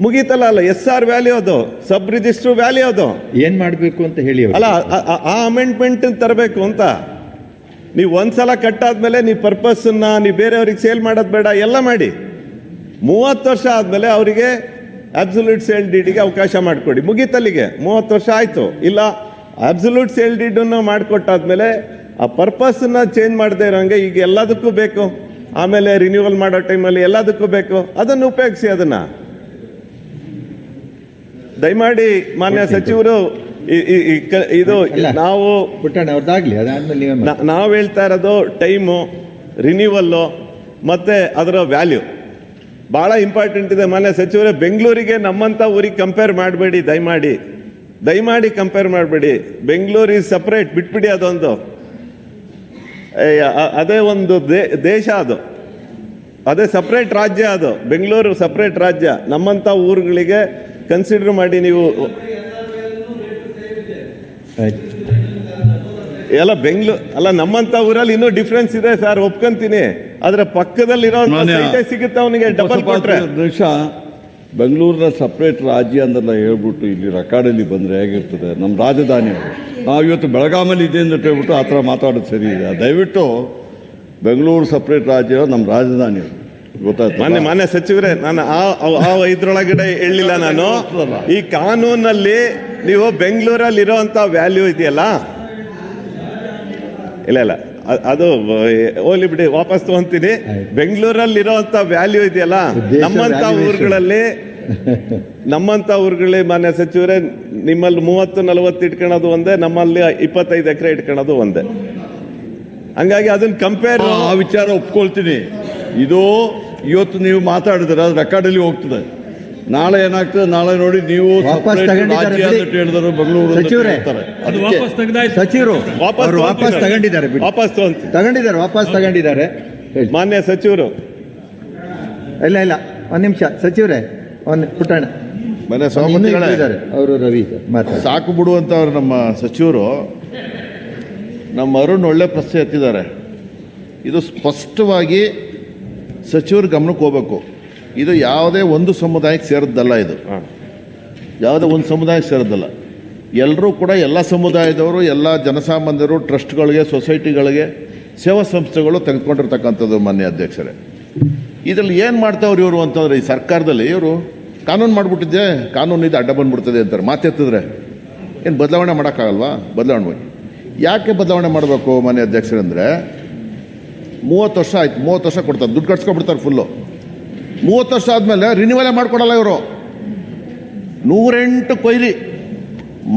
ಮುಗೀತಲ್ಲ. ಅಲ್ಲ, SR ವ್ಯಾಲ್ಯೂ ಅದು, ಸಬ್ ರಿಜಿಸ್ಟರ್ ವ್ಯಾಲ್ಯೂ ಅದು. ಏನ್ ಮಾಡಬೇಕು ಅಂತ ಹೇಳಿ ಅಲ್ಲ, ಆ ಅಮೆಂಡ್ಮೆಂಟ್ ತರಬೇಕು ಅಂತ. ನೀವು ಒಂದ್ಸಲ ಕಟ್ಟಾದ್ಮೇಲೆ ನೀವು ಪರ್ಪಸ್ಸನ್ನ ನೀವು ಬೇರೆಯವ್ರಿಗೆ ಸೇಲ್ ಮಾಡೋದು ಬೇಡ, ಎಲ್ಲ ಮಾಡಿ. 30 ವರ್ಷ ಆದಮೇಲೆ ಅವರಿಗೆ ಅಬ್ಸಲ್ಯೂಟ್ ಸೇಲ್ ಡೀಡಿಗೆ ಅವಕಾಶ ಮಾಡಿಕೊಡಿ. ಮುಗೀತಲ್ಲಿಗೆ 30 ವರ್ಷ ಆಯಿತು. ಇಲ್ಲ, ಅಬ್ಸಲ್ಯೂಟ್ ಸೇಲ್ ಡೀಡನ್ನು ಮಾಡಿಕೊಟ್ಟಾದ್ಮೇಲೆ ಆ ಪರ್ಪಸ್ಸನ್ನ ಚೇಂಜ್ ಮಾಡದೇ ಇರೋಂಗೆ ಈಗ ಎಲ್ಲದಕ್ಕೂ ಬೇಕು. ಆಮೇಲೆ ರಿನ್ಯೂವಲ್ ಮಾಡೋ ಟೈಮಲ್ಲಿ ಎಲ್ಲದಕ್ಕೂ ಬೇಕು. ಅದನ್ನು ಉಪಯೋಗಿಸಿ. ಅದನ್ನು ದಯಮಾಡಿ ಮಾನ್ಯ ಸಚಿವರು ಇದು ನಾವು ಅವ್ರದ್ದಾಗ್ಲಿ, ಅದಾದ್ಮೇಲೆ ನಾವು ಹೇಳ್ತಾ ಇರೋದು ಟೈಮು, ರಿನ್ಯೂವಲ್ಲು ಮತ್ತು ಅದರ ವ್ಯಾಲ್ಯೂ ಭಾಳ ಇಂಪಾರ್ಟೆಂಟ್ ಇದೆ. ಮಾನ್ಯ ಸಚಿವರೇ, ಬೆಂಗಳೂರಿಗೆ ನಮ್ಮಂಥ ಊರಿಗೆ ಕಂಪೇರ್ ಮಾಡಬೇಡಿ, ದಯಮಾಡಿ ಕಂಪೇರ್ ಮಾಡಬೇಡಿ. ಬೆಂಗಳೂರು ಈಸ್ ಸಪ್ರೇಟ್, ಬಿಟ್ಬಿಡಿ. ಅದೊಂದು ಅದೇ ಒಂದು ದೇಶ, ಅದೇ ಸಪ್ರೇಟ್ ರಾಜ್ಯ. ಅದು ಬೆಂಗಳೂರು ಸಪ್ರೇಟ್ ರಾಜ್ಯ. ನಮ್ಮಂಥ ಊರುಗಳಿಗೆ ಕನ್ಸಿಡರ್ ಮಾಡಿ ನೀವು. ಎಲ್ಲ ಬೆಂಗಳೂರು ನಮ್ಮಂತ ಊರಲ್ಲಿ ಇನ್ನೂ ಡಿಫ್ರೆನ್ಸ್ ಇದೆ ಸರ್, ಒಪ್ಕೊಂತೀನಿ. ಆದ್ರೆ ಪಕ್ಕದಲ್ಲಿರೋ ಸಿಗುತ್ತೆ ಅವನಿಗೆ ಡಬಲ್ ಕೊಟ್ರೆ. ಬೆಂಗಳೂರಿನ ಸಪ್ರೇಟ್ ರಾಜ್ಯ ಅಂದೆಲ್ಲ ಹೇಳ್ಬಿಟ್ಟು ಇಲ್ಲಿ ರೆಕಾರ್ಡಲ್ಲಿ ಬಂದರೆ ಹೇಗಿರ್ತದೆ? ನಮ್ಮ ರಾಜಧಾನಿ ನಾವು ಇವತ್ತು ಬೆಳಗಾಮಲ್ಲಿ ಇದೆ ಅಂತ ಹೇಳ್ಬಿಟ್ಟು ಆ ಥರ ಮಾತಾಡೋದು ಸರಿ ಇದೆ. ದಯವಿಟ್ಟು ಬೆಂಗಳೂರು ಸಪ್ರೇಟ್ ರಾಜ್ಯ ನಮ್ಮ ರಾಜಧಾನಿ, ಗೊತ್ತಾಯ್ತು? ಮಾನ್ಯ ಸಚಿವರೇ, ನಾನು ಇದ್ರೊಳಗಡೆ ಹೇಳಿಲ್ಲ. ನಾನು ಈ ಕಾನೂನಲ್ಲಿ ನೀವು ಬೆಂಗಳೂರಲ್ಲಿ ಇರೋಂಥ ವ್ಯಾಲ್ಯೂ ಇದೆಯಲ್ಲ, ಇಲ್ಲ ಅದು ಹೋಗ್ಲಿ ಬಿಡಿ, ವಾಪಸ್ ತಗೊಂತೀನಿ. ಬೆಂಗಳೂರಲ್ಲಿರೋಂಥ ವ್ಯಾಲ್ಯೂ ಇದೆಯಲ್ಲ, ನಮ್ಮಂಥ ಊರುಗಳಲ್ಲಿ ಮಾನ್ಯ ಸಚಿವರೇ, ನಿಮ್ಮಲ್ಲಿ 30-40 ಇಟ್ಕೊಳ್ಳೋದು ಒಂದೇ, ನಮ್ಮಲ್ಲಿ 25 ಎಕರೆ ಇಟ್ಕೊಳ್ಳೋದು ಒಂದೇ. ಹಂಗಾಗಿ ಅದನ್ನ ಕಂಪೇರ್, ಆ ವಿಚಾರ ಒಪ್ಕೊಳ್ತೀನಿ. ಇದು ಇವತ್ತು ನೀವು ಮಾತಾಡಿದ್ರೆ ಅದು ರೆಕಾರ್ಡಲ್ಲಿ ಹೋಗ್ತದೆ. ನಾಳೆ ಏನಾಗ್ತದೆ, ನಾಳೆ ನೋಡಿ ನೀವು ಹೇಳಿದ್ರು ಬೆಂಗಳೂರು ಸಚಿವರು ವಾಪಸ್ ತಗೊಂಡಿದ್ದಾರೆ. ಮಾನ್ಯ ಸಚಿವರು, ಇಲ್ಲ ಒಂದು ನಿಮಿಷ ಸಚಿವರೇ, ಒಂದು ಪುಟ್ಟಣ್ಣ ಮನೆ ಸಹಮತಿಗಳಿದ್ದಾರೆ ಅವರು. ರವಿ ಸಾಕು ಬಿಡುವಂಥವ್ರು ನಮ್ಮ ಸಚಿವರು. ನಮ್ಮ ಅರುಣ್ ಒಳ್ಳೆ ಪ್ರಶ್ನೆ ಎತ್ತಿದ್ದಾರೆ. ಇದು ಸ್ಪಷ್ಟವಾಗಿ ಸಚಿವರು ಗಮನಕ್ಕೆ ಹೋಗಬೇಕು. ಇದು ಯಾವುದೇ ಒಂದು ಸಮುದಾಯಕ್ಕೆ ಸೇರಿದ್ದಲ್ಲ. ಇದು ಯಾವುದೇ ಒಂದು ಸಮುದಾಯಕ್ಕೆ ಸೇರಿದ್ದಲ್ಲ. ಎಲ್ಲರೂ ಕೂಡ ಎಲ್ಲ ಸಮುದಾಯದವರು, ಎಲ್ಲ ಜನಸಾಮಾನ್ಯರು, ಟ್ರಸ್ಟ್ಗಳಿಗೆ, ಸೊಸೈಟಿಗಳಿಗೆ, ಸೇವಾ ಸಂಸ್ಥೆಗಳು ತೆಗೆದುಕೊಂಡಿರ್ತಕ್ಕಂಥದ್ದು. ಮಾನ್ಯ ಅಧ್ಯಕ್ಷರೇ, ಇದರಲ್ಲಿ ಏನು ಮಾಡ್ತಾವ್ರು ಇವರು ಅಂತಂದರೆ, ಈ ಸರ್ಕಾರದಲ್ಲಿ ಇವರು ಕಾನೂನು ಮಾಡಿಬಿಟ್ಟಿದ್ದೆ, ಕಾನೂನು ಇದು ಅಡ್ಡ ಬಂದ್ಬಿಡ್ತದೆ ಅಂತಾರೆ. ಮಾತೆತ್ತಿದ್ರೆ ಏನು ಬದಲಾವಣೆ ಮಾಡೋಕ್ಕಾಗಲ್ವಾ? ಬದಲಾವಣೆ ಮಾಡಿ ಯಾಕೆ ಬದಲಾವಣೆ ಮಾಡಬೇಕು ಮಾನ್ಯ ಅಧ್ಯಕ್ಷರಂದರೆ, 30 ವರ್ಷ ಆಯ್ತು, 30 ವರ್ಷ ಕೊಡ್ತಾರೆ, ದುಡ್ಡು ಕಟ್ಸ್ಕೊಬಿಡ್ತಾರೆ ಫುಲ್ಲು. 30 ವರ್ಷ ಆದಮೇಲೆ ರಿನ್ಯೂವಲೇ ಮಾಡಿಕೊಡಲ್ಲ ಇವರು. 108 ಕೊಯ್ಲಿ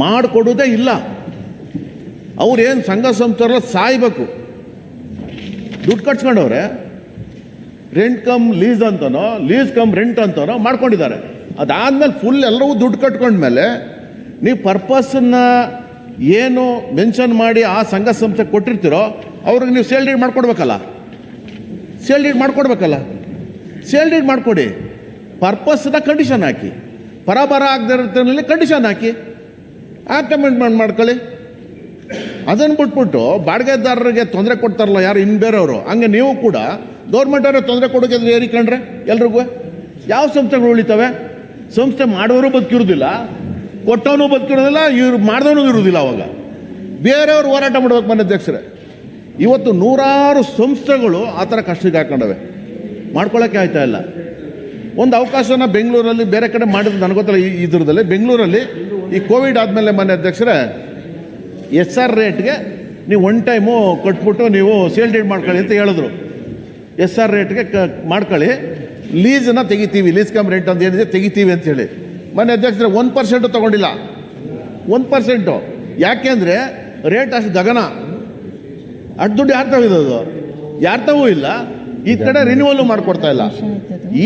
ಮಾಡಿಕೊಡೋದೇ ಇಲ್ಲ. ಅವ್ರೇನು ಸಂಘ ಸಂಸ್ಥೆಲ್ಲ ಸಾಯ್ಬೇಕು, ದುಡ್ಡು ಕಟ್ಸ್ಕೊಂಡವ್ರೆ. ರೆಂಟ್ ಕಮ್ ಲೀಸ್ ಅಂತನೋ, ಲೀಸ್ ಕಮ್ ರೆಂಟ್ ಅಂತನೋ ಮಾಡ್ಕೊಂಡಿದ್ದಾರೆ. ಅದಾದಮೇಲೆ ಫುಲ್ ಎಲ್ಲರೂ ದುಡ್ಡು ಕಟ್ಕೊಂಡ್ಮೇಲೆ ನೀವು ಪರ್ಪಸ್ಸನ್ನು ಏನು ಮೆನ್ಷನ್ ಮಾಡಿ ಆ ಸಂಘ ಸಂಸ್ಥೆ ಕೊಟ್ಟಿರ್ತೀರೋ ಅವ್ರಿಗೆ ನೀವು ಸೇಲ್ ಡೀಡ್ ಮಾಡ್ಕೊಡ್ಬೇಕಲ್ಲ. ಸೇಲ್ ಡೀಡ್ ಮಾಡಿಕೊಡಿ. ಪರ್ಪಸ್ನ ಕಂಡೀಷನ್ ಹಾಕಿ, ಪರಬರ ಆಗದಿರೋದ್ರಲ್ಲಿ ಕಂಡೀಷನ್ ಹಾಕಿ, ಆ ಕಮಿಟ್ಮೆಂಟ್ ಮಾಡ್ಕೊಳ್ಳಿ. ಅದನ್ನು ಬಿಟ್ಬಿಟ್ಟು ಬಾಡಿಗೆದಾರರಿಗೆ ತೊಂದರೆ ಕೊಡ್ತಾರಲ್ಲ ಯಾರು ಇನ್ನು ಬೇರೆಯವರು, ಹಂಗೆ ನೀವು ಕೂಡ ಗೌರ್ಮೆಂಟವ್ರಿಗೆ ತೊಂದರೆ ಕೊಡೋಕೆ ಏರಿಕೊಂಡ್ರೆ ಎಲ್ರಿಗೂ ಯಾವ ಸಂಸ್ಥೆಗಳು ಉಳಿತವೆ? ಸಂಸ್ಥೆ ಮಾಡೋರು ಬದುಕಿರೋದಿಲ್ಲ, ಕೊಟ್ಟವನು ಬದುಕಿರೋದಿಲ್ಲ, ಇವ್ರು ಮಾಡಿದವನು ಇರೋದಿಲ್ಲ. ಅವಾಗ ಬೇರೆಯವ್ರು ಹೋರಾಟ ಮಾಡ್ಬೇಕು. ಮನೆ ಅಧ್ಯಕ್ಷರೇ, ಇವತ್ತು ನೂರಾರು ಸಂಸ್ಥೆಗಳು ಆ ಥರ ಕಷ್ಟಕ್ಕೆ ಹಾಕೊಂಡವೆ, ಮಾಡ್ಕೊಳ್ಳೋಕ್ಕೆ ಆಯ್ತಾ ಇಲ್ಲ. ಒಂದು ಅವಕಾಶನ ಬೆಂಗಳೂರಲ್ಲಿ ಬೇರೆ ಕಡೆ ಮಾಡಿದ್ರು ನನಗೆ ಗೊತ್ತಿಲ್ಲ. ಇದ್ರದಲ್ಲಿ ಬೆಂಗಳೂರಲ್ಲಿ ಈ ಕೋವಿಡ್ ಆದಮೇಲೆ ಮನೆ ಅಧ್ಯಕ್ಷರೇ SR ರೇಟ್ಗೆ ನೀವು ಒನ್ ಟೈಮು ಕಟ್ಬಿಟ್ಟು ನೀವು ಸೇಲ್ ಡೀಡ್ ಮಾಡ್ಕೊಳ್ಳಿ ಅಂತ ಹೇಳಿದ್ರು. SR ರೇಟ್ಗೆ ಮಾಡ್ಕೊಳ್ಳಿ, ಲೀಸನ್ನು ತೆಗಿತೀವಿ, ಲೀಸ್ ಕಮ್ ರೆಂಟ್ ಅಂತ ಏನಿದೆ ತೆಗಿತೀವಿ ಅಂತೇಳಿ. ಮನೆ ಅಧ್ಯಕ್ಷರೇ 1% ತೊಗೊಂಡಿಲ್ಲ. 1%. ಯಾಕೆಂದರೆ ರೇಟ್ ಅಷ್ಟು ಗಗನ. ಅಷ್ಟು ದುಡ್ಡು ಯಾರು ತಗೋದು? ಯಾರು ತಗೂ ಇಲ್ಲ. ಈ ಕಡೆ ರಿನ್ಯೂವಲ್ ಮಾಡಿಕೊಡ್ತಾ ಇಲ್ಲ.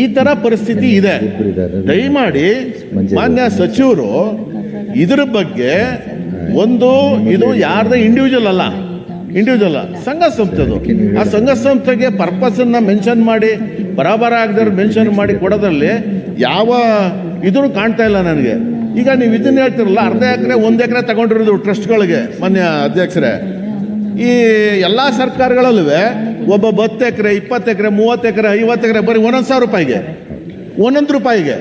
ಈ ಥರ ಪರಿಸ್ಥಿತಿ ಇದೆ. ದಯಮಾಡಿ ಮಾನ್ಯ ಸಚಿವರು ಇದ್ರ ಬಗ್ಗೆ ಇದು ಯಾರ್ದೇ ಇಂಡಿವಿಜುವಲ್ ಅಲ್ಲ, ಸಂಘ ಸಂಸ್ಥೆದು. ಆ ಸಂಘ ಸಂಸ್ಥೆಗೆ ಪರ್ಪಸನ್ನು ಮೆನ್ಷನ್ ಮಾಡಿ ಬರಾಬರ ಆಗದ್ರೆ ಮೆನ್ಷನ್ ಮಾಡಿ ಕೊಡೋದ್ರಲ್ಲಿ ಯಾವ ಇದೂ ಕಾಣ್ತಾ ಇಲ್ಲ ನನಗೆ. ಈಗ ನೀವು ಇದನ್ನ ಹೇಳ್ತಿರಲ್ಲ, ಅರ್ಧ ಎಕರೆ 1 ಎಕರೆ ತಗೊಂಡಿರೋದು ಟ್ರಸ್ಟ್ಗಳಿಗೆ. ಮಾನ್ಯ ಅಧ್ಯಕ್ಷರೇ, ಈ ಎಲ್ಲ ಸರ್ಕಾರಗಳಲ್ಲೂ ಒಬ್ಬ 10 ಎಕರೆ 20 ಎಕರೆ 30 ಎಕರೆ 50 ಎಕರೆ ಬರೀ 1,000 ರೂಪಾಯಿಗೆ, 1 ರೂಪಾಯಿಗೆ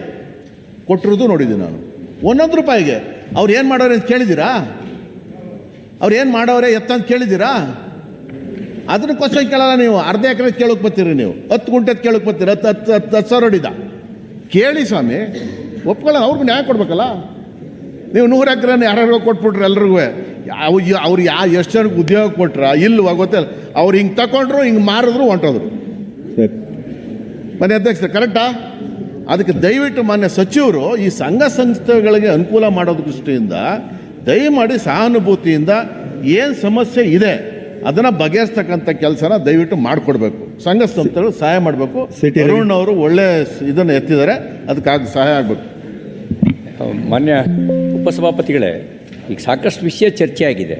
ಕೊಟ್ಟಿರೋದು ನೋಡಿದ್ದೀನಿ ನಾನು. 1 ರೂಪಾಯಿಗೆ ಅವ್ರು ಏನು ಮಾಡೋರು ಅಂತ ಕೇಳಿದ್ದೀರಾ? ಅವ್ರು ಏನು ಮಾಡೋರೆ ಎತ್ತಂತ ಕೇಳಿದ್ದೀರಾ? ಅದನ್ನ ಕ್ವಶನ್ ಕೇಳಲ್ಲ ನೀವು. ಅರ್ಧ ಎಕರೆ ಕೇಳೋಕೆ ಬರ್ತೀರಿ ನೀವು, 10 ಗುಂಟೆ ಕೇಳೋಕೆ ಬರ್ತೀರಿ. 10,000 ಹೊಡಿದ ಕೇಳಿ ಸ್ವಾಮಿ, ಒಪ್ಕೊಳ್ಳೋಣ. ಅವ್ರಿಗೂ ನ್ಯಾಯ ಕೊಡ್ಬೇಕಲ್ಲ. ನೀವು 100 ಎಕರೆ ಯಾರ್ಯಾರು ಕೊಟ್ಬಿಟ್ರೆ ಎಲ್ರಿಗೂ ಅವ್ರು ಎಷ್ಟು ಜನಕ್ಕೆ ಉದ್ಯೋಗ ಕೊಟ್ರ ಇಲ್ವಾ ಗೊತ್ತಿಲ್ಲ. ಅವ್ರು ಹಿಂಗೆ ತಗೊಂಡ್ರು, ಹಿಂಗೆ ಮಾರಿದ್ರು, ಹೊಂಟೋದ್ರು. ಮನೆ ಅಧ್ಯಕ್ಷ ಕರೆಕ್ಟಾ? ಅದಕ್ಕೆ ದಯವಿಟ್ಟು ಮಾನ್ಯ ಸಚಿವರು ಈ ಸಂಘ ಸಂಸ್ಥೆಗಳಿಗೆ ಅನುಕೂಲ ಮಾಡೋದ ದೃಷ್ಟಿಯಿಂದ ದಯಮಾಡಿ ಸಹಾನುಭೂತಿಯಿಂದ ಏನು ಸಮಸ್ಯೆ ಇದೆ ಅದನ್ನು ಬಗೆಹರಿಸ್ತಕ್ಕಂಥ ಕೆಲಸನ ದಯವಿಟ್ಟು ಮಾಡಿಕೊಡ್ಬೇಕು. ಸಂಘ ಸಂಸ್ಥೆಗಳು ಸಹಾಯ ಮಾಡಬೇಕು. ಅರುಣ್ ಅವರು ಒಳ್ಳೆ ಇದನ್ನು ಎತ್ತಿದ್ದಾರೆ, ಅದಕ್ಕಾಗಿ ಸಹಾಯ ಆಗಬೇಕು. ಮಾನ್ಯ ಉಪಸಭಾಪತಿಗಳೇ, ಈಗ ಸಾಕಷ್ಟು ವಿಷಯ ಚರ್ಚೆ ಆಗಿದೆ.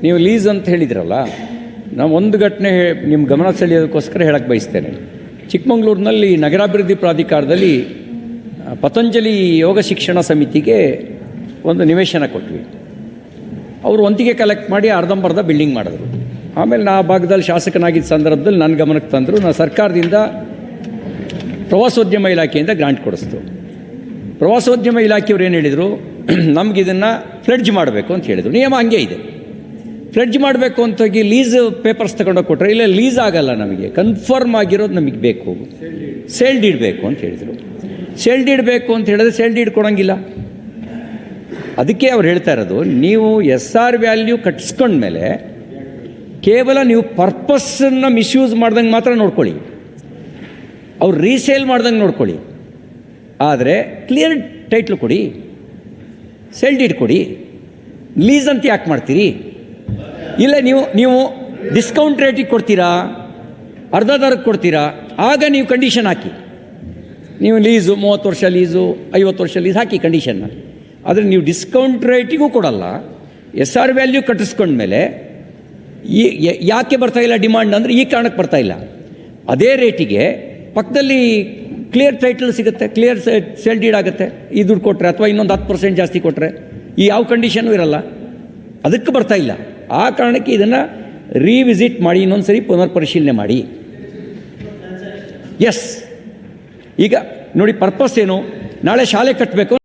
ನೀವು ಲೀಸ್ ಅಂತ ಹೇಳಿದ್ರಲ್ಲ, ನಾವು ಒಂದು ಘಟನೆ ನಿಮ್ಮ ಗಮನ ಸೆಳೆಯೋದಕ್ಕೋಸ್ಕರ ಹೇಳಕ್ಕೆ ಬಯಸ್ತೇನೆ. ಚಿಕ್ಕಮಗಳೂರಿನಲ್ಲಿ ನಗರಾಭಿವೃದ್ಧಿ ಪ್ರಾಧಿಕಾರದಲ್ಲಿ ಪತಂಜಲಿ ಯೋಗ ಶಿಕ್ಷಣ ಸಮಿತಿಗೆ ಒಂದು ನಿವೇಶನ ಕೊಟ್ವಿ. ಅವರು ಒಂದಿಗೆ ಕಲೆಕ್ಟ್ ಮಾಡಿ ಅರ್ಧಂಬರ್ಧ ಬಿಲ್ಡಿಂಗ್ ಮಾಡಿದ್ರು. ಆಮೇಲೆ ನಾ ಭಾಗದಲ್ಲಿ ಶಾಸಕನಾಗಿದ್ದ ಸಂದರ್ಭದಲ್ಲಿ ನನ್ನ ಗಮನಕ್ಕೆ ತಂದರು. ನಾನು ಸರ್ಕಾರದಿಂದ ಪ್ರವಾಸೋದ್ಯಮ ಇಲಾಖೆಯಿಂದ ಗ್ರಾಂಟ್ ಕೊಡಿಸ್ತು. ಪ್ರವಾಸೋದ್ಯಮ ಇಲಾಖೆಯವ್ರು ಏನು ಹೇಳಿದರು, ನಮಗಿದನ್ನು ಫ್ಲೆಡ್ಜ್ ಮಾಡಬೇಕು ಅಂತ ಹೇಳಿದರು. ನಿಯಮ ಹಂಗೆ ಇದೆ, ಫ್ಲೆಡ್ಜ್ ಮಾಡಬೇಕು ಅಂತೋಗಿ ಲೀಸ್ ಪೇಪರ್ಸ್ ತಗೊಂಡೋಗಿ ಕೊಟ್ಟರೆ, ಇಲ್ಲ ಲೀಸ್ ಆಗಲ್ಲ, ನಮಗೆ ಕನ್ಫರ್ಮ್ ಆಗಿರೋದು ನಮಗೆ ಬೇಕು, ಸೇಲ್ ಡೀಡ್ ಬೇಕು ಅಂತ ಹೇಳಿದರು. ಸೇಲ್ ಡೀಡ್ ಬೇಕು ಅಂತ ಹೇಳಿದ್ರೆ ಸೇಲ್ ಡೀಡ್ ಕೊಡೋಂಗಿಲ್ಲ. ಅದಕ್ಕೆ ಅವ್ರು ಹೇಳ್ತಾ ಇರೋದು, ನೀವು SR ವ್ಯಾಲ್ಯೂ ಕಟ್ಸ್ಕೊಂಡ್ಮೇಲೆ ಕೇವಲ ನೀವು ಪರ್ಪಸ್ಸನ್ನು ಮಿಸ್ಯೂಸ್ ಮಾಡ್ದಂಗೆ ಮಾತ್ರ ನೋಡ್ಕೊಳ್ಳಿ, ಅವ್ರು ರೀಸೇಲ್ ಮಾಡ್ದಂಗೆ ನೋಡ್ಕೊಳ್ಳಿ. ಆದರೆ ಕ್ಲಿಯರ್ ಟೈಟ್ಲು ಕೊಡಿ, ಸೇಲ್ ಡೀಡ್ ಕೊಡಿ. ಲೀಸ್ ಅಂತ ಯಾಕೆ ಮಾಡ್ತೀರಿ? ಇಲ್ಲ ನೀವು ಡಿಸ್ಕೌಂಟ್ ರೇಟಿಗೆ ಕೊಡ್ತೀರಾ, ಅರ್ಧ ದರಕ್ಕೆ ಕೊಡ್ತೀರಾ, ಆಗ ನೀವು ಕಂಡೀಷನ್ ಹಾಕಿ. ನೀವು ಲೀಸು 30 ವರ್ಷ ಲೀಸು 50 ವರ್ಷ ಲೀಸ್ ಹಾಕಿ ಕಂಡೀಷನ್ನ. ಆದರೆ ನೀವು ಡಿಸ್ಕೌಂಟ್ ರೇಟಿಗೂ ಕೊಡಲ್ಲ. SR ವ್ಯಾಲ್ಯೂ ಕಟ್ಟಿಸ್ಕೊಂಡ್ಮೇಲೆ ಯಾಕೆ ಬರ್ತಾಯಿಲ್ಲ ಡಿಮಾಂಡ್ ಅಂದರೆ ಈ ಕಾರಣಕ್ಕೆ ಬರ್ತಾಯಿಲ್ಲ. ಅದೇ ರೇಟಿಗೆ ಪಕ್ಕದಲ್ಲಿ ಕ್ಲಿಯರ್ ಟೈಟಲ್ ಸಿಗುತ್ತೆ, ಕ್ಲಿಯರ್ ಸೇಲ್ ಡೀಡ್ ಆಗುತ್ತೆ. ಈ ದುಡ್ಡು ಕೊಟ್ಟರೆ ಅಥವಾ ಇನ್ನೊಂದು 10% ಜಾಸ್ತಿ ಕೊಟ್ಟರೆ ಈ ಯಾವ ಕಂಡೀಷನ್ನು ಇರಲ್ಲ, ಅದಕ್ಕೆ ಬರ್ತಾಯಿಲ್ಲ. ಆ ಕಾರಣಕ್ಕೆ ಇದನ್ನು ರೀವಿಸಿಟ್ ಮಾಡಿ, ಇನ್ನೊಂದು ಸರಿ ಪುನರ್ ಪರಿಶೀಲನೆ ಮಾಡಿ. ಎಸ್, ಈಗ ನೋಡಿ ಪರ್ಪಸ್ ಏನು, ನಾಳೆ ಶಾಲೆ ಕಟ್ಟಬೇಕು.